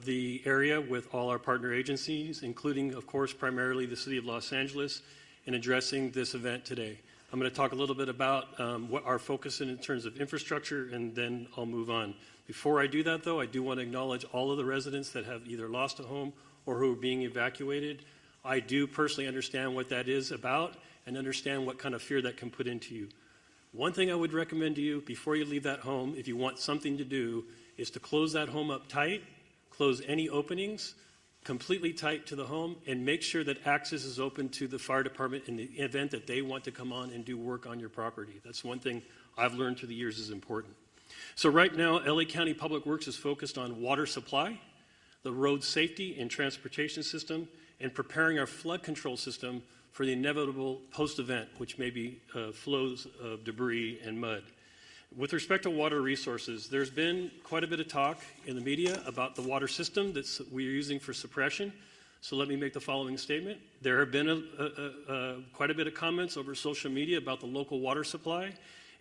the area with all our partner agencies, including, of course, primarily the City of Los Angeles, in addressing this event today. I'm going to talk a little bit about what our focus is in terms of infrastructure, and then I'll move on. Before I do that, though, I do want to acknowledge all of the residents that have either lost a home or who are being evacuated. I do personally understand what that is about and understand what kind of fear that can put into you. One thing I would recommend to you before you leave that home, if you want something to do, is to close that home up tight, close any openings, completely tight to the home, and make sure that access is open to the fire department in the event that they want to come on and do work on your property. That's one thing I've learned through the years is important. So right now, LA County Public Works is focused on water supply, the road safety and transportation system, and preparing our flood control system for the inevitable post-event, which may be flows of debris and mud. With respect to water resources, there's been quite a bit of talk in the media about the water system that we're using for suppression. So let me make the following statement. There have been quite a bit of comments over social media about the local water supply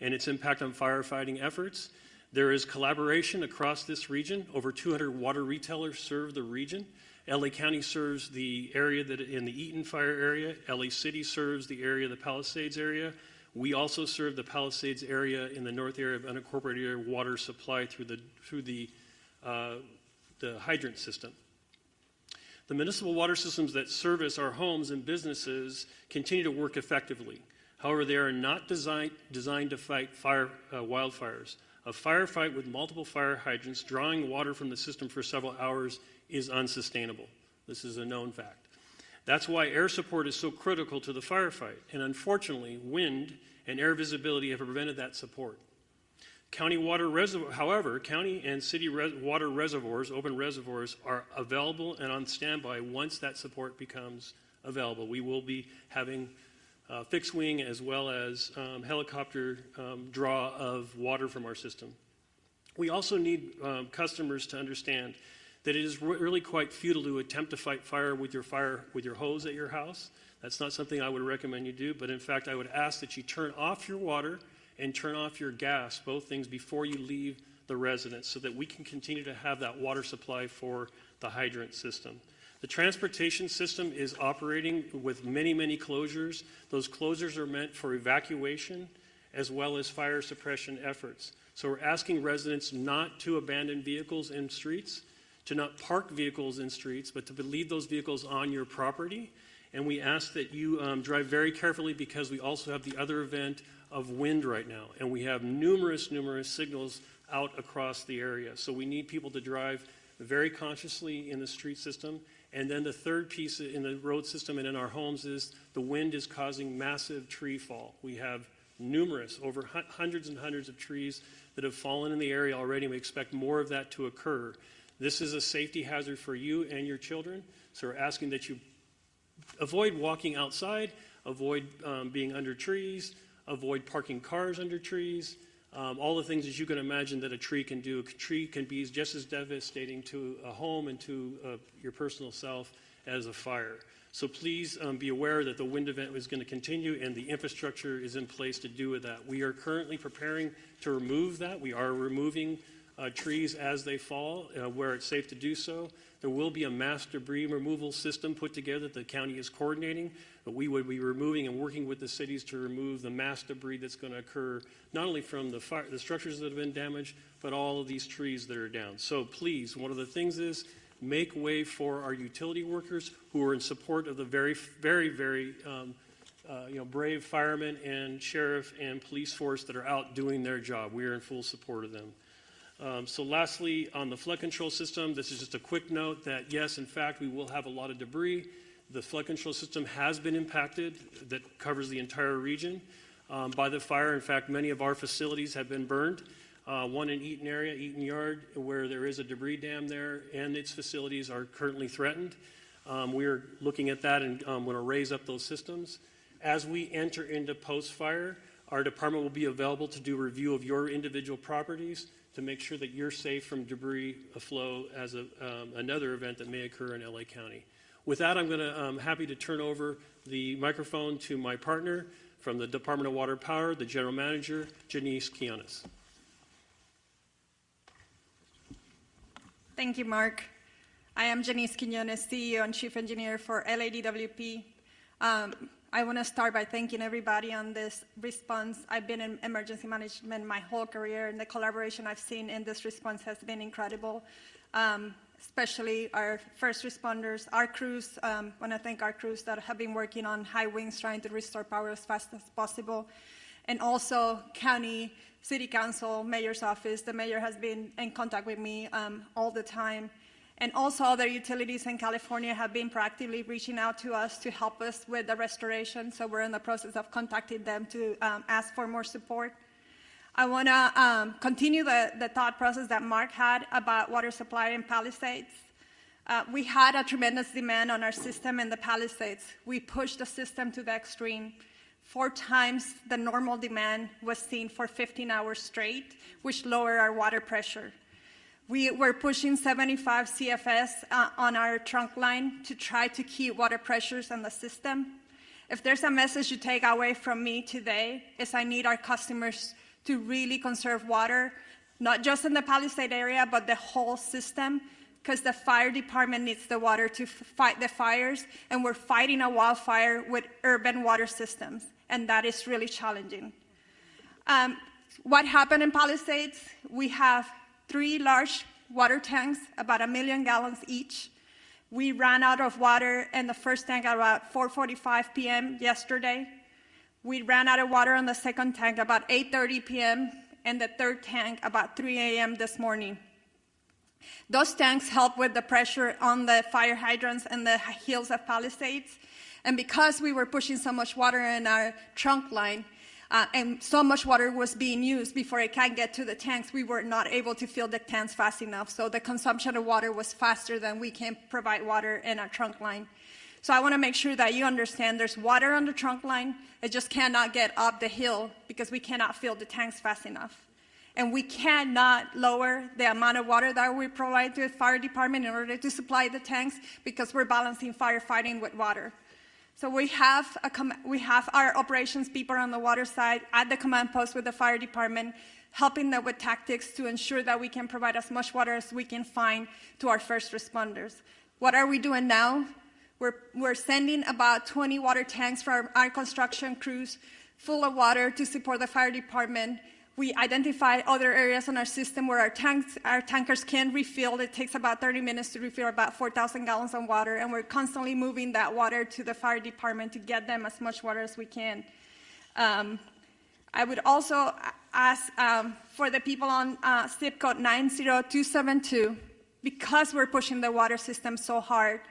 and its impact on firefighting efforts. There is collaboration across this region. Over 200 water retailers serve the region. LA County serves the area that in the Eaton fire area. LA City serves the area of the Palisades area. We also serve the Palisades area in the north area of unincorporated area water supply through the hydrant system. The municipal water systems that service our homes and businesses continue to work effectively. However, they are not designed to fight wildfires. A firefight with multiple fire hydrants drawing water from the system for several hours is unsustainable. This is a known fact. That's why air support is so critical to the firefight. And unfortunately, wind and air visibility have prevented that support. County water reservoir, however, county and city water reservoirs, open reservoirs, are available and on standby once that support becomes available. We will be having fixed wing as well as helicopter draw of water from our system. We also need customers to understand that it is really quite futile to attempt to fight fire with your hose at your house. That's not something I would recommend you do, but in fact I would ask that you turn off your water and turn off your gas, both things, before you leave the residence so that we can continue to have that water supply for the hydrant system. The transportation system is operating with many, many closures. Those closures are meant for evacuation as well as fire suppression efforts. So we're asking residents not to abandon vehicles in streets, to not park vehicles in streets, but to leave those vehicles on your property. And we ask that you drive very carefully because we also have the other event of wind right now. And we have numerous signals out across the area. So we need people to drive very consciously in the street system. And then the third piece in the road system and in our homes is the wind is causing massive tree fall. We have numerous, over hundreds and hundreds of trees that have fallen in the area already. We expect more of that to occur. This is a safety hazard for you and your children. So we're asking that you avoid walking outside, avoid being under trees, avoid parking cars under trees, all the things that you can imagine that a tree can do. A tree can be just as devastating to a home and to your personal self as a fire. So please be aware that the wind event is going to continue and the infrastructure is in place to do with that. We are currently preparing to remove that. We are removing trees as they fall where it's safe to do so. There will be a mass debris removal system put together that the county is coordinating, but we would be removing and working with the cities to remove the mass debris that's going to occur not only from the structures that have been damaged, but all of these trees that are down. So please, one of the things is make way for our utility workers who are in support of the very brave firemen and sheriff and police force that are out doing their job. We are in full support of them. So lastly, on the flood control system, this is just a quick note that yes, in fact, we will have a lot of debris. The flood control system has been impacted, that covers the entire region, by the fire. In fact, many of our facilities have been burned. One in Eaton area, Eaton Yard, where there is a debris dam there, and its facilities are currently threatened. We are looking at that and want to raise up those systems. As we enter into post-fire, our department will be available to do a review of your individual properties to make sure that you're safe from debris flow as another event that may occur in LA County. With that, I'm going to happy to turn over the microphone to my partner from the Department of Water and Power, the General Manager, Janice Quiones. Thank you, Mark. I am Janice Quiones, CEO and Chief Engineer for LADWP. I want to start by thanking everybody on this response. I've been in emergency management my whole career, and the collaboration I've seen in this response has been incredible, especially our first responders, our crews. I want to thank our crews that have been working on high winds trying to restore power as fast as possible, and also county, city council, mayor's office. The mayor has been in contact with me all the time. And also other utilities in California have been proactively reaching out to us to help us with the restoration. So we're in the process of contacting them to ask for more support. I want to continue the thought process that Mark had about water supply in Palisades. We had a tremendous demand on our system in the Palisades. We pushed the system to the extreme. 4 times the normal demand was seen for 15 hours straight, which lowered our water pressure. We were pushing 75 CFS on our trunk line to try to keep water pressures in the system. If there's a message you take away from me today, is I need our customers to really conserve water, not just in the Palisade area, but the whole system, because the fire department needs the water to fight the fires, and we're fighting a wildfire with urban water systems, and that is really challenging. What happened in Palisades? We have 3 large water tanks, about 1 million gallons each. We ran out of water in the first tank at about 4:45 p.m. yesterday. We ran out of water on the second tank about 8:30 p.m. and the third tank about 3 a.m. this morning. Those tanks help with the pressure on the fire hydrants and the hills of Palisades. And because we were pushing so much water in our trunk line, and so much water was being used before it can get to the tanks, we were not able to fill the tanks fast enough. So the consumption of water was faster than we can provide water in our trunk line. So I want to make sure that you understand there's water on the trunk line. It just cannot get up the hill because we cannot fill the tanks fast enough. And we cannot lower the amount of water that we provide to the fire department in order to supply the tanks because we're balancing firefighting with water. So we have our operations people on the water side at the command post with the fire department, helping them with tactics to ensure that we can provide as much water as we can find to our first responders. What are we doing now? We're sending about 20 water tanks from our construction crews full of water to support the fire department. We identify other areas in our system where our tankers can refill. It takes about 30 minutes to refill about 4,000 gallons of water, and we're constantly moving that water to the fire department to get them as much water as we can. I would also ask for the people on zip code 90272, because we're pushing the water system so hard,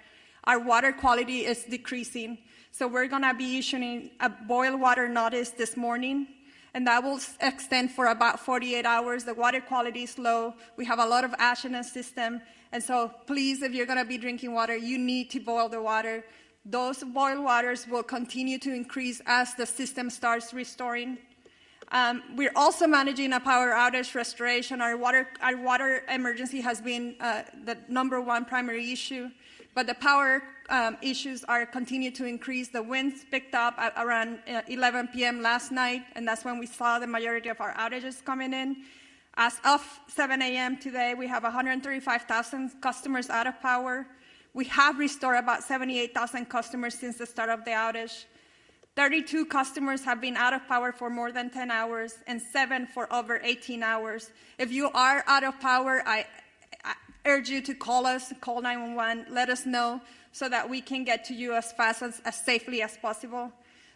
our water quality is decreasing. So we're going to be issuing a boil water notice this morning, and that will extend for about 48 hours. The water quality is low. We have a lot of ash in the system. And so please, if you're going to be drinking water, you need to boil the water. Those boiled waters will continue to increase as the system starts restoring. We're also managing a power outage restoration. Our water emergency has been the #1 primary issue. But the power issues are continue to increase. The winds picked up at around 11 p.m. last night, and that's when we saw the majority of our outages coming in. As of 7 a.m. today, we have 135,000 customers out of power. We have restored about 78,000 customers since the start of the outage. 32 customers have been out of power for more than 10 hours, and 7 for over 18 hours. If you are out of power, I urge you to call us, call 911, let us know so that we can get to you as fast as safely as possible.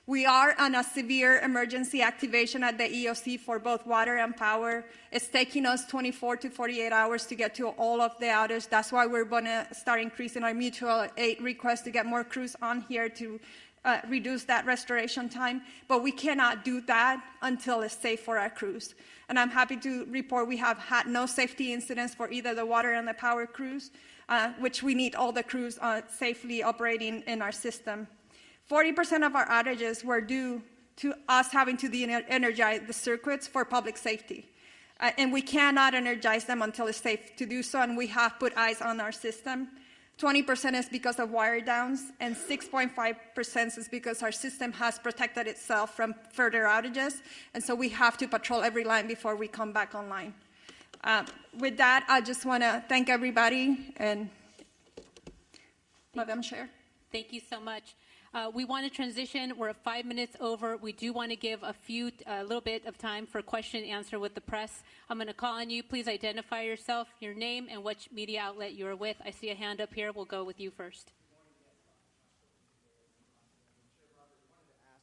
We are on a severe emergency activation at the EOC for both water and power. It's taking us 24 to 48 hours to get to all of the outage. That's why we're going to start increasing our mutual aid request to get more crews on here to reduce that restoration time. But we cannot do that until it's safe for our crews. And I'm happy to report we have had no safety incidents for either the water and the power crews, which we need all the crews safely operating in our system. 40% of our outages were due to us having to de-energize the circuits for public safety. And we cannot energize them until it's safe to do so, and we have put eyes on our system. 20% is because of wire downs, and 6.5% is because our system has protected itself from further outages, and so we have to patrol every line before we come back online. With that, I just want to thank everybody, and Madam Chair. Thank you so much. We want to transition. We're 5 minutes over. We do want to give a little bit of time for question and answer with the press. I'm going to call on you. Please identify yourself, your name, and which media outlet you're with. I see a hand up here. We'll go with you first.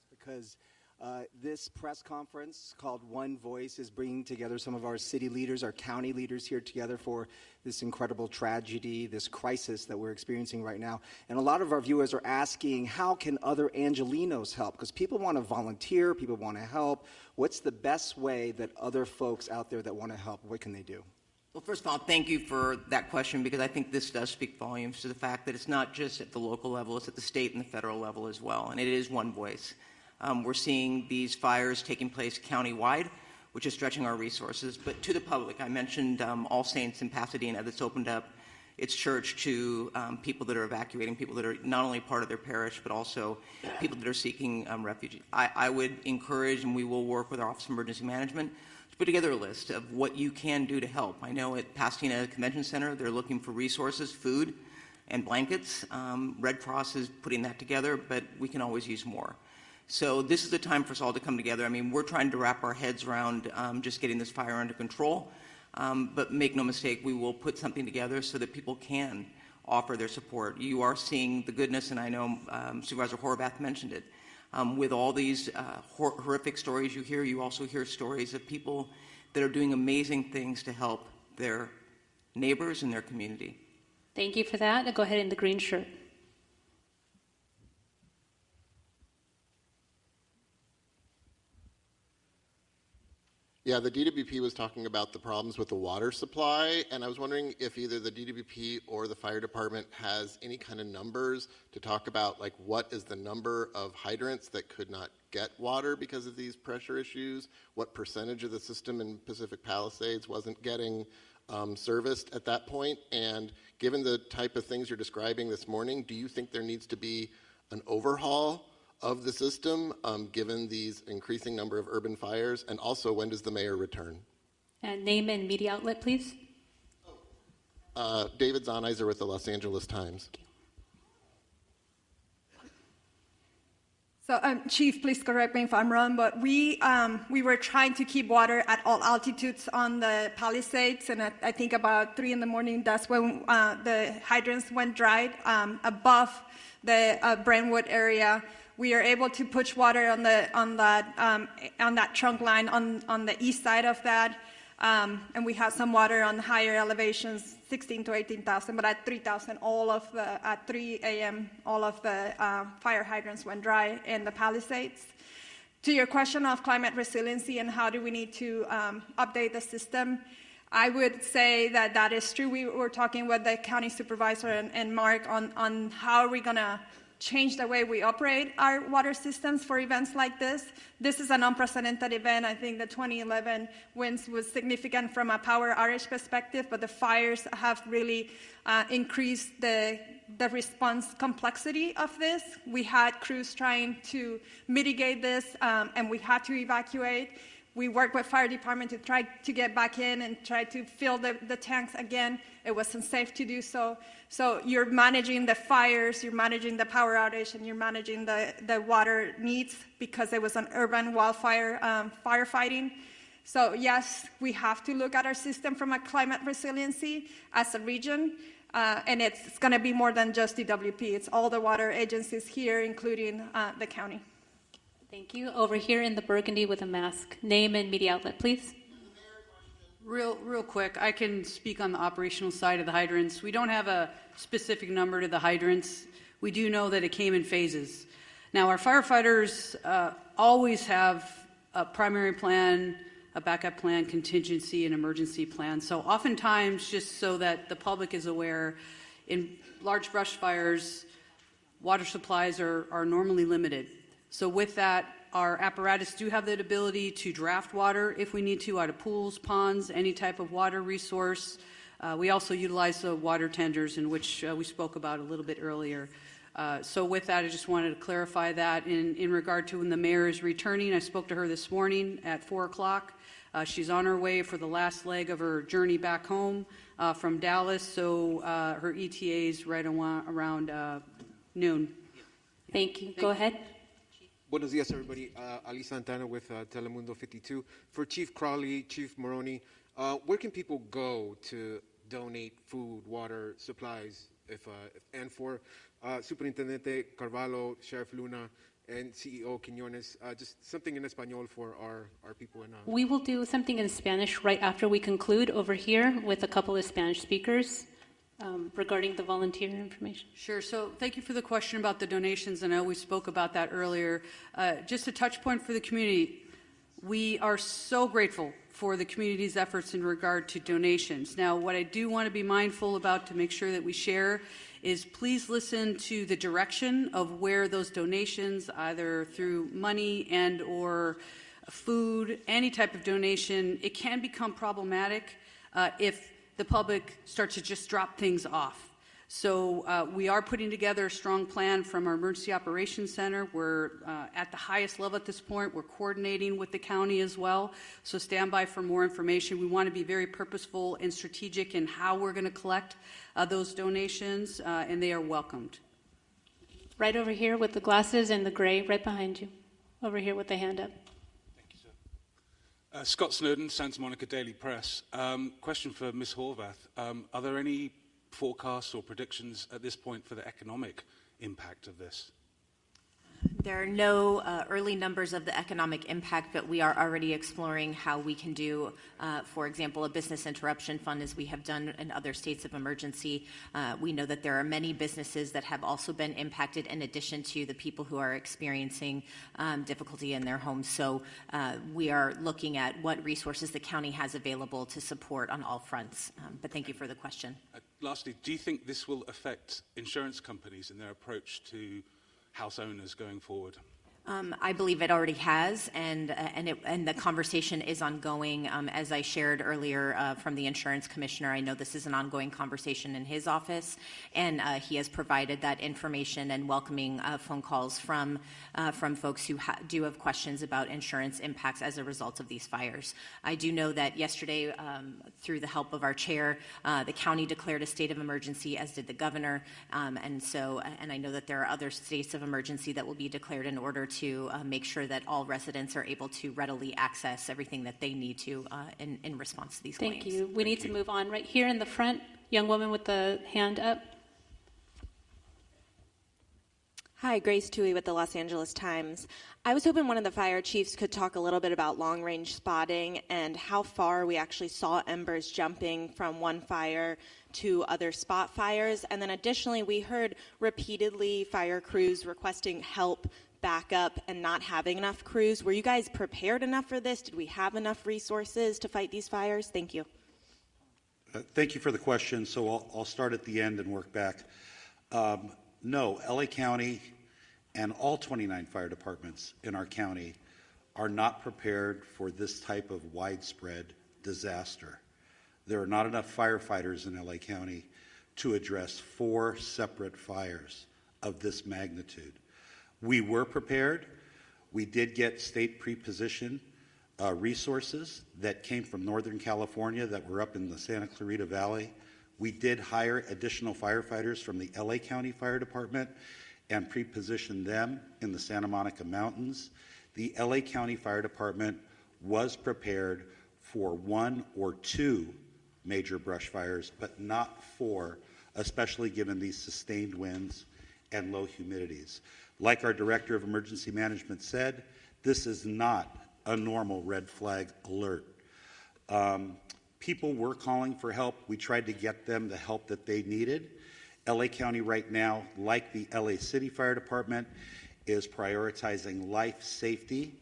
Because this press conference called One Voice is bringing together some of our city leaders, our county leaders here together for this incredible tragedy, this crisis that we're experiencing right now. And a lot of our viewers are asking, how can other Angelenos help? Because people want to volunteer, people want to help. What's the best way that other folks out there that want to help, what can they do? Well, first of all, thank you for that question, because I think this does speak volumes to the fact that it's not just at the local level, it's at the state and the federal level as well, and it is one voice. We're seeing these fires taking place countywide, which is stretching our resources. But to the public, I mentioned All Saints in Pasadena that's opened up its church to people that are evacuating, people that are not only part of their parish, but also people that are seeking refuge. I would encourage, and we will work with our Office of Emergency Management, to put together a list of what you can do to help. I know at Pasadena Convention Center, they're looking for resources, food, and blankets. Red Cross is putting that together, but we can always use more. So this is the time for us all to come together. I mean, we're trying to wrap our heads around just getting this fire under control. But make no mistake, we will put something together so that people can offer their support. You are seeing the goodness, and I know Supervisor Horvath mentioned it. With all these horrific stories you hear, you also hear stories of people that are doing amazing things to help their neighbors and their community. Thank you for that. I'll go ahead in the green shirt. Yeah, the DWP was talking about the problems with the water supply, and I was wondering if either the DWP or the fire department has any kind of numbers to talk about, like what is the number of hydrants that could not get water because of these pressure issues, what percentage of the system in Pacific Palisades wasn't getting serviced at that point, and given the type of things you're describing this morning, do you think there needs to be an overhaul of the system, given these increasing number of urban fires? And also, when does the mayor return? And name and media outlet, please. David Zonizer with the Los Angeles Times. So, Chief, please correct me if I'm wrong, but we were trying to keep water at all altitudes on the Palisades, and I think about 3 in the morning, that's when the hydrants went dry above the Brentwood area. We are able to push water on that trunk line on the east side of that, and we have some water on higher elevations, 16 to 18,000. But at 3,000, at 3 a.m., all of the fire hydrants went dry in the Palisades. To your question of climate resiliency and how do we need to update the system, I would say that is true. We were talking with the county supervisor and Mark on how are we going to change the way we operate our water systems for events like this. This is an unprecedented event. I think the 2011 winds was significant from a power outage perspective, but the fires have really increased the response complexity of this. We had crews trying to mitigate this, and we had to evacuate. We worked with fire department to try to get back in and try to fill the tanks again. It wasn't safe to do so. So you're managing the fires, you're managing the power outage, and you're managing the water needs because it was an urban wildfire firefighting. So yes, we have to look at our system from a climate resiliency as a region, and it's going to be more than just DWP. It's all the water agencies here, including the county. Thank you. Over here in the burgundy with a mask. Name and media outlet, please. Real quick, I can speak on the operational side of the hydrants. We don't have a specific number to the hydrants. We do know that it came in phases. Now, our firefighters always have a primary plan, a backup plan, contingency, and emergency plan. So oftentimes, just so that the public is aware, in large brush fires, water supplies are normally limited. So with that, our apparatus do have the ability to draft water if we need to out of pools, ponds, any type of water resource. We also utilize the water tenders, in which we spoke about a little bit earlier. So with that, I just wanted to clarify that. In regard to when the mayor is returning, I spoke to her this morning at 4 o'clock. She's on her way for the last leg of her journey back home from Dallas, so her ETA is right around noon. Thank you. Go ahead. Buenos días, everybody. Ali Santana with Telemundo 52. For Chief Crowley, Chief Maroney, where can people go to donate food, water, supplies, and for Superintendente Carvalho, Sheriff Luna, and CEO Quiñones, just something in Espanol for our people in... We will do something in Spanish right after we conclude over here with a couple of Spanish speakers. Regarding the volunteer information. Sure. So thank you for the question about the donations. I know we spoke about that earlier. Just a touch point for the community. We are so grateful for the community's efforts in regard to donations. Now, what I do want to be mindful about to make sure that we share is please listen to the direction of where those donations, either through money and or food, any type of donation, it can become problematic if the public starts to just drop things off. So we are putting together a strong plan from our Emergency Operations Center. We're at the highest level at this point. We're coordinating with the county as well. So stand by for more information. We want to be very purposeful and strategic in how we're going to collect those donations, and they are welcomed. Right over here with the glasses and the gray, right behind you. Over here with the hand up. Scott Snowden, Santa Monica Daily Press. Question for Ms. Horvath. Are there any forecasts or predictions at this point for the economic impact of this? There are no early numbers of the economic impact, but we are already exploring how we can do, for example, a business interruption fund, as we have done in other states of emergency. We know that there are many businesses that have also been impacted in addition to the people who are experiencing difficulty in their homes. So we are looking at what resources the county has available to support on all fronts. But thank you for the question. Lastly, do you think this will affect insurance companies in their approach to house owners going forward? I believe it already has, and the conversation is ongoing. As I shared earlier from the insurance commissioner, I know this is an ongoing conversation in his office, and he has provided that information and welcoming phone calls from folks who do have questions about insurance impacts as a result of these fires. I do know that yesterday, through the help of our chair, the county declared a state of emergency, as did the governor, and I know that there are other states of emergency that will be declared in order to make sure that all residents are able to readily access everything that they need to in response to these claims. Thank you. We need to move on. Right here in the front, young woman with the hand up. Hi, Grace Tui with the Los Angeles Times. I was hoping one of the fire chiefs could talk a little bit about long-range spotting and how far we actually saw embers jumping from one fire to other spot fires. And then additionally, we heard repeatedly fire crews requesting help, backup, and not having enough crews. Were you guys prepared enough for this? Did we have enough resources to fight these fires? Thank you. Thank you for the question. So I'll start at the end and work back. No, LA County and all 29 fire departments in our county are not prepared for this type of widespread disaster. There are not enough firefighters in LA County to address 4 separate fires of this magnitude. We were prepared. We did get state pre-position resources that came from Northern California that were up in the Santa Clarita Valley. We did hire additional firefighters from the LA County Fire Department and pre-position them in the Santa Monica Mountains. The LA County Fire Department was prepared for 1 or 2 major brush fires, but not 4, especially given these sustained winds and low humidities. Like our Director of Emergency Management said, this is not a normal red flag alert. People were calling for help. We tried to get them the help that they needed. LA County right now, like the LA City Fire Department, is prioritizing life safety,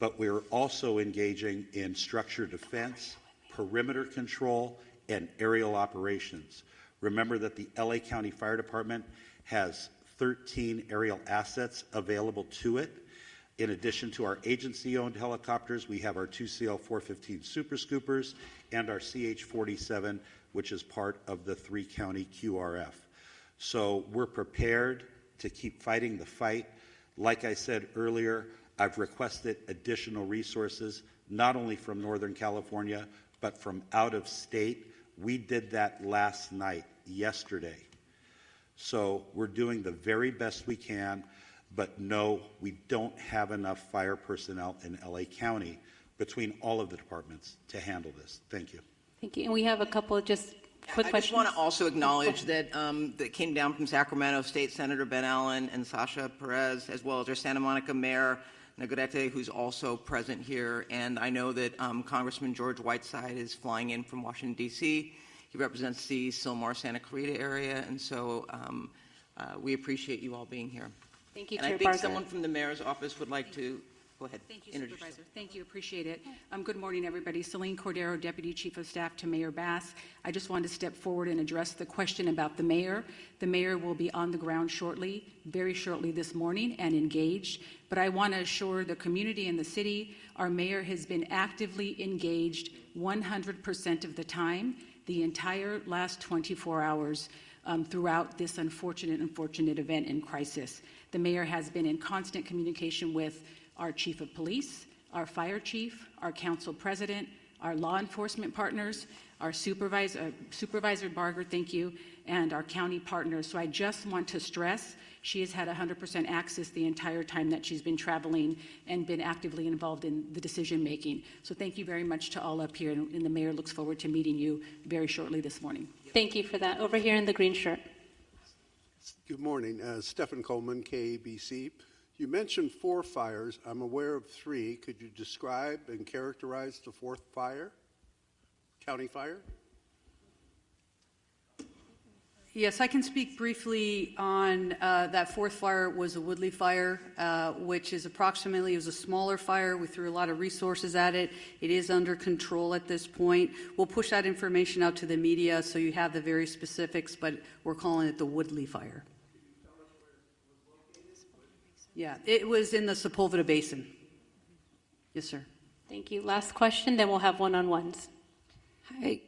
but we're also engaging in structure defense, perimeter control, and aerial operations. Remember that the LA County Fire Department has 13 aerial assets available to it. In addition to our agency-owned helicopters, we have our 2 CL-415 Super Scoopers and our CH-47, which is part of the 3-county QRF. So we're prepared to keep fighting the fight. Like I said earlier, I've requested additional resources, not only from Northern California, but from out of state. We did that last night, yesterday. So we're doing the very best we can, but no, we don't have enough fire personnel in LA County between all of the departments to handle this. Thank you. Thank you. And we have a couple of just quick questions. I just want to also acknowledge that that came down from Sacramento State Senator Ben Allen and Sasha Perez, as well as our Santa Monica Mayor Negrete, who's also present here. And I know that Congressman George Whiteside is flying in from Washington, D.C. He represents the Sylmar Santa Clarita area, and so we appreciate you all being here. Thank you, and Chair I think Barker. someone from the mayor's office would like to go ahead. Thank you, introduce Supervisor. Thank you. Appreciate it. Good morning, everybody. Celine Cordero, Deputy Chief of Staff to Mayor Bass. I just wanted to step forward and address the question about the mayor. The mayor will be on the ground shortly, very shortly this morning, and engaged. But I want to assure the community and the city, our mayor has been actively engaged 100% of the time, the entire last 24 hours throughout this unfortunate event and crisis. The mayor has been in constant communication with our chief of police, our fire chief, our council president, our law enforcement partners, our Supervisor Barger, thank you, and our county partners. So I just want to stress she has had 100% access the entire time that she's been traveling and been actively involved in the decision making. So thank you very much to all up here, and the mayor looks forward to meeting you very shortly this morning. Thank you for that. Over here in the green shirt. Good morning. Stephen Coleman, KABC. You mentioned 4 fires. I'm aware of 3. Could you describe and characterize the 4th fire? County fire? Yes, I can speak briefly on that 4th fire. Was a Woodley fire, which is approximately, it was a smaller fire. We threw a lot of resources at it. It is under control at this point. We'll push that information out to the media so you have the very specifics, but we're calling it the Woodley fire. Yeah, it was in the Sepulveda Basin. Yes, sir. Thank you. Last question, then we'll have one-on-ones. Hi,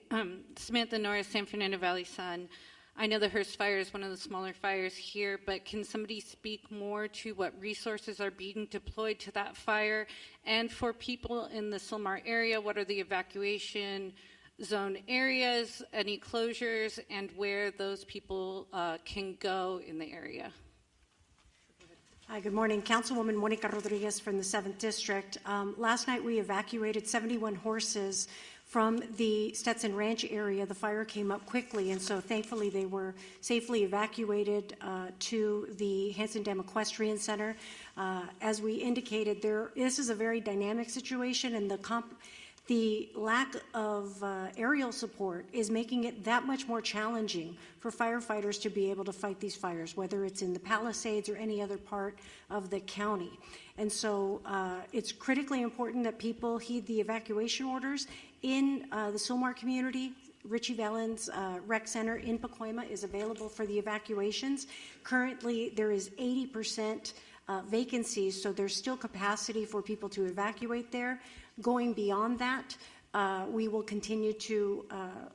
Samantha Norris, San Fernando Valley Sun. I know the Hearst fire is one of the smaller fires here, but can somebody speak more to what resources are being deployed to that fire? And for people in the Sylmar area, what are the evacuation zone areas, any closures, and where those people can go in the area? Hi, good morning. Councilwoman Monica Rodriguez from the 7th District. Last night we evacuated 71 horses from the Stetson Ranch area. The fire came up quickly, and so thankfully they were safely evacuated to the Hansen Dam Equestrian Center. As we indicated, this is a very dynamic situation, and the lack of aerial support is making it that much more challenging for firefighters to be able to fight these fires, whether it's in the Palisades or any other part of the county. And so it's critically important that people heed the evacuation orders. In the Sylmar community, Richie Valens Rec Center in Pacoima is available for the evacuations. Currently, there is 80% vacancies, so there's still capacity for people to evacuate there. Going beyond that, we will continue to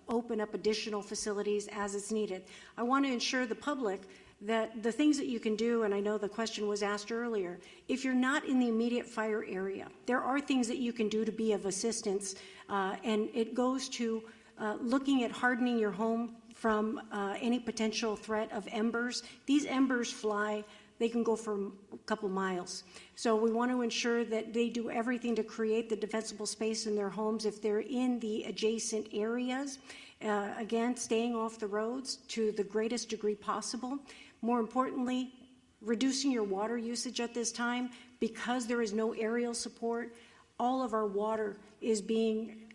open up additional facilities as it's needed. I want to ensure the public that the things that you can do, and I know the question was asked earlier, if you're not in the immediate fire area, there are things that you can do to be of assistance, and it goes to looking at hardening your home from any potential threat of embers. These embers fly. They can go for a couple miles. So we want to ensure that they do everything to create the defensible space in their homes if they're in the adjacent areas. Again, staying off the roads to the greatest degree possible. More importantly, reducing your water usage at this time. Because there is no aerial support, all of our water is being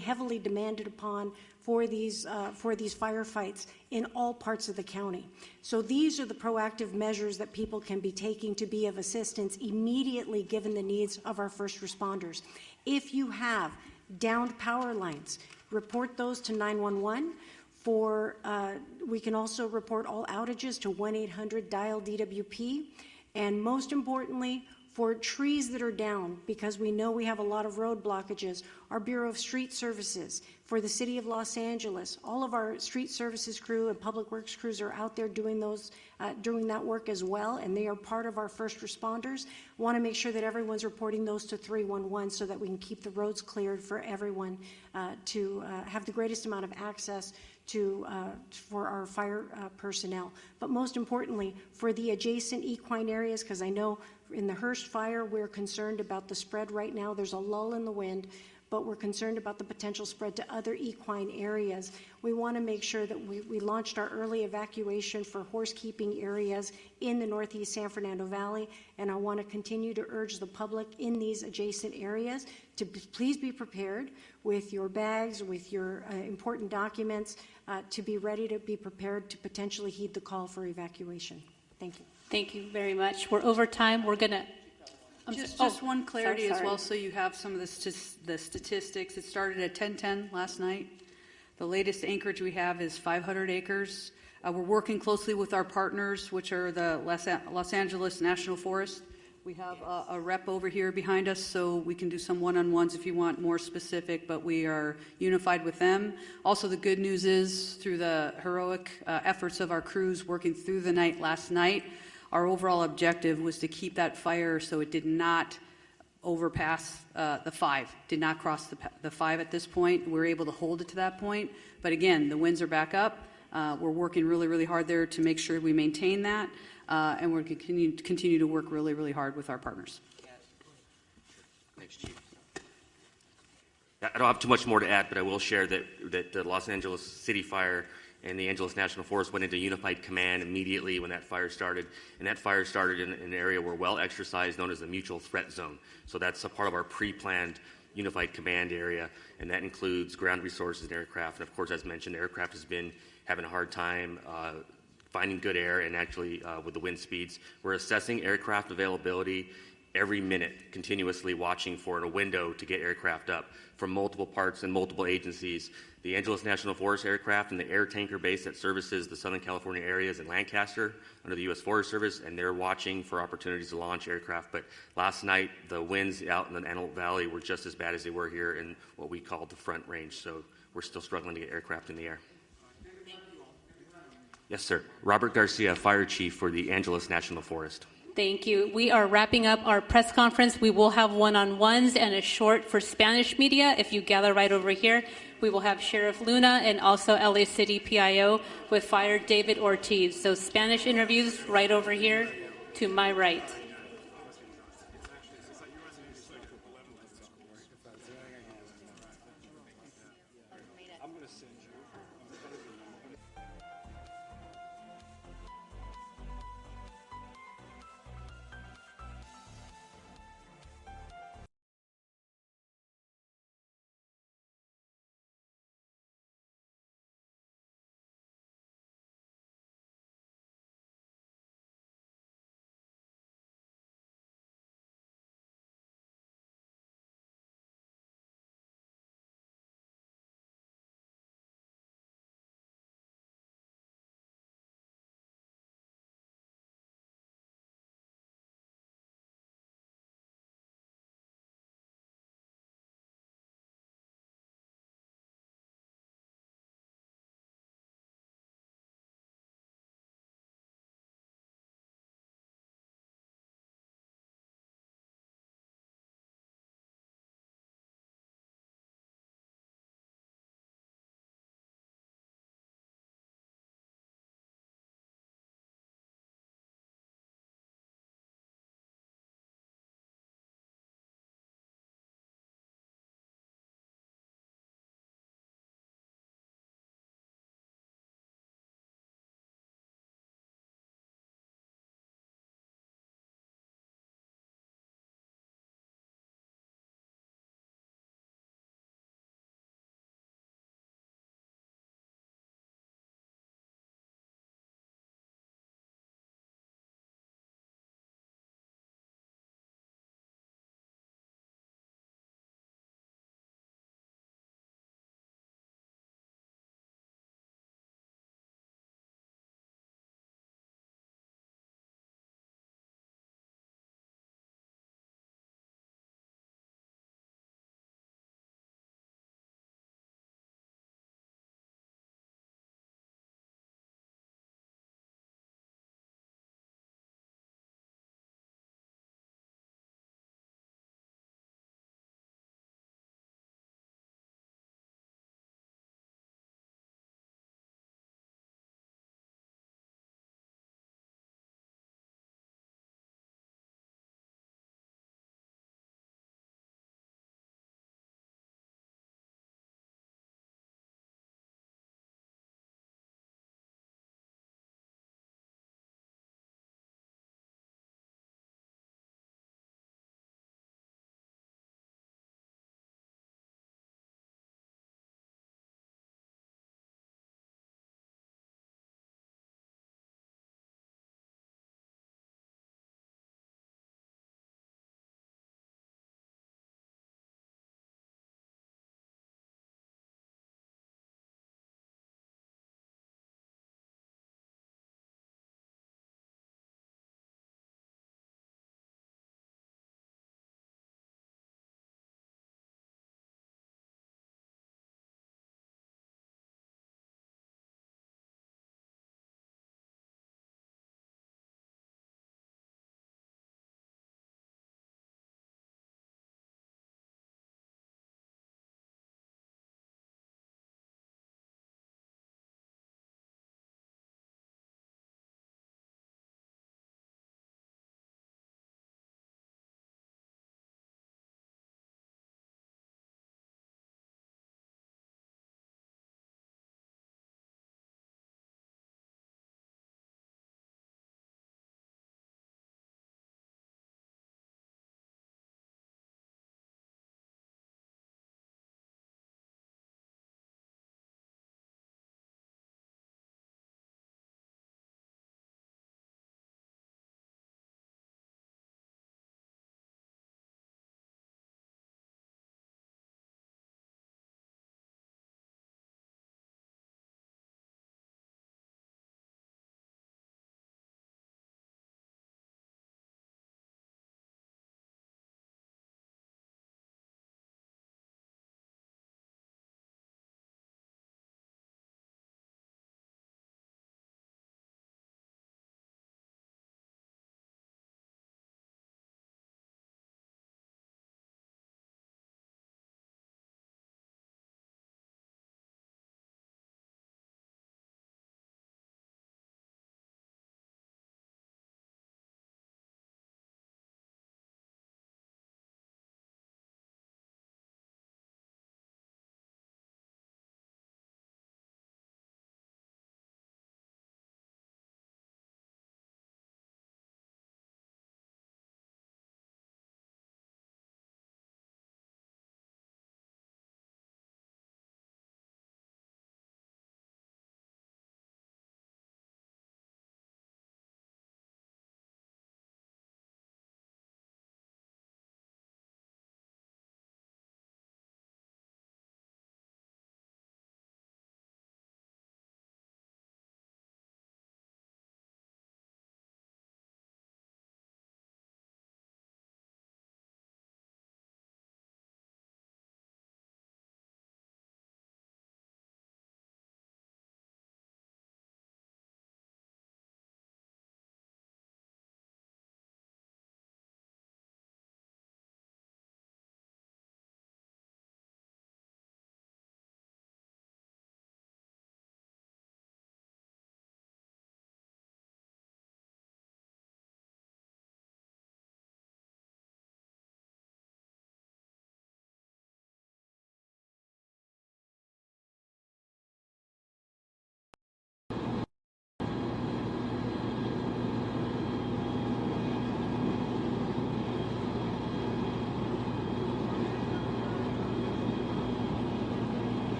heavily demanded upon for these firefights in all parts of the county. So these are the proactive measures that people can be taking to be of assistance immediately given the needs of our first responders. If you have downed power lines, report those to 911. We can also report all outages to 1-800-DIAL-DWP. And most importantly, for trees that are down, because we know we have a lot of road blockages, our Bureau of Street Services, for the City of Los Angeles, all of our street services crew and public works crews are out there doing that work as well, and they are part of our first responders. Want to make sure that everyone's reporting those to 311 so that we can keep the roads cleared for everyone to have the greatest amount of access for our fire personnel. But most importantly, for the adjacent equine areas, because I know in the Hearst fire, we're concerned about the spread right now. There's a lull in the wind, but we're concerned about the potential spread to other equine areas. We want to make sure that we launched our early evacuation for horse keeping areas in the Northeast San Fernando Valley, and I want to continue to urge the public in these adjacent areas to please be prepared with your bags, with your important documents, to be ready to be prepared to potentially heed the call for evacuation. Thank you. Thank you very much. We're over time. We're going to... Just one clarity as well, so you have some of the statistics. It started at 1010 last night. The latest acreage we have is 500 acres. We're working closely with our partners, which are the Los Angeles National Forest. We have a rep over here behind us, so we can do some one-on-ones if you want more specific, but we are unified with them. Also, the good news is, through the heroic efforts of our crews working through the night last night, our overall objective was to keep that fire so it did not overpass the 5, did not cross the 5 at this point. We were able to hold it to that point. But again, the winds are back up. We're working really, really hard there to make sure we maintain that. And we're going to continue to work really, really hard with our partners. Thanks, Chief. I don't have too much more to add, but I will share that the Los Angeles City Fire and the Angeles National Forest went into unified command immediately when that fire started. And that fire started in an area we're well exercised, known as the mutual threat zone. So that's a part of our pre-planned unified command area, and that includes ground resources and aircraft. And of course, as mentioned, aircraft has been having a hard time finding good air, and actually with the wind speeds. We're assessing aircraft availability every minute, continuously watching for a window to get aircraft up from multiple parts and multiple agencies. The Angeles National Forest aircraft and the air tanker base that services the Southern California areas in Lancaster under the U.S. Forest Service, and they're watching for opportunities to launch aircraft. But last night, the winds out in the Antelope Valley were just as bad as they were here in what we called the Front Range. So we're still struggling to get aircraft in the air. Yes, sir. Robert Garcia, Fire Chief for the Angeles National Forest. Thank you. We are wrapping up our press conference. We will have one-on-ones and a short for Spanish media. If you gather right over here, we will have Sheriff Luna and also LA City PIO with Fire David Ortiz. So Spanish interviews right over here to my right.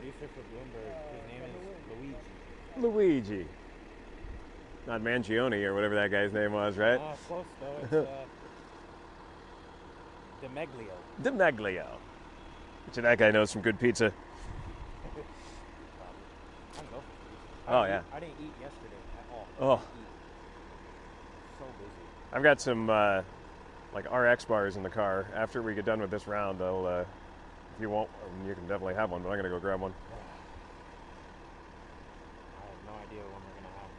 producer for Bloomberg. His name is Luigi. Luigi. Not Mangione or whatever that guy's name was, right? Close though. It's DiMeglio. DiMeglio. Bet you that guy knows some good pizza. I don't know. Oh, yeah. I didn't eat yesterday at all. Oh. So busy. I've got some like RX bars in the car. After we get done with this round, I'll if you want, you can definitely have one, but I'm gonna go grab one. I have no idea when we're gonna have.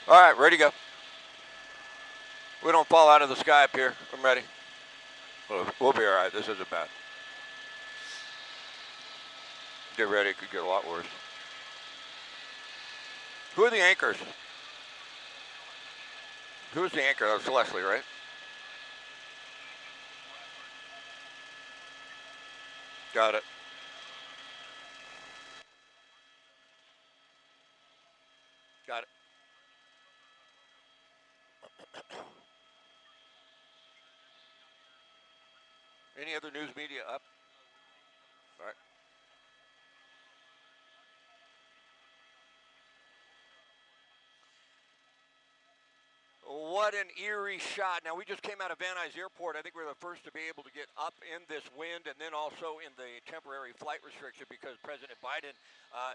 All right, ready to go. We don't fall out of the sky up here. I'm ready. We'll be all right. This isn't bad. Get ready. It could get a lot worse. Who are the anchors? Who's the anchor? That was Leslie, right? Got it. Got it. Any other news media up? All right. What an eerie shot. Now, we just came out of Van Nuys Airport. I think we're the first to be able to get up in this wind and then also in the temporary flight restriction because President Biden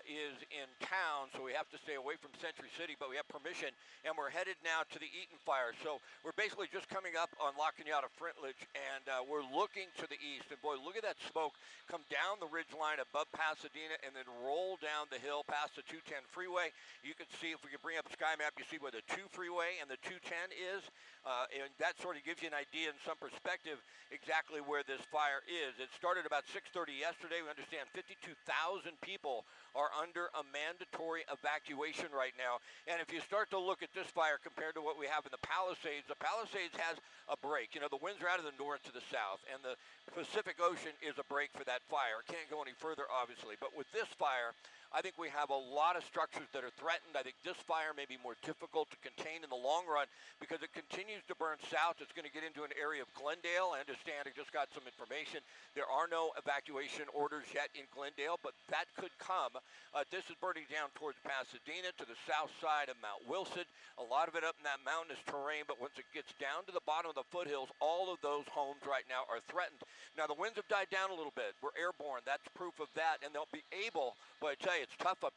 is in town, so we have to stay away from Century City, but we have permission, and we're headed now to the Eaton Fire. So we're basically just coming up on La Cañada Frontledge, and we're looking to the east. And, boy, look at that smoke come down the ridge line above Pasadena and then roll down the hill past the 210 freeway. You can see, if we can bring up a sky map, you see where the 2 freeway and the 210 is, and that sort of gives you an idea and some perspective exactly where this fire is. It started about 6:30 yesterday. We understand 52,000 people are under a mandatory evacuation right now. And if you start to look at this fire compared to what we have in the Palisades has a break. You know, the winds are out of the north to the south, and the Pacific Ocean is a break for that fire. It can't go any further, obviously. But with this fire, I think we have a lot of structures that are threatened. I think this fire may be more difficult to contain in the long run because it continues to burn south. It's going to get into an area of Glendale. I understand I just got some information. There are no evacuation orders yet in Glendale, but that could come. This is burning down towards Pasadena to the south side of Mount Wilson. A lot of it up in that mountainous terrain, but once it gets down to the bottom of the foothills, all of those homes right now are threatened. Now, the winds have died down a little bit. We're airborne. That's proof of that, and they'll be able, but I tell you, it's tough up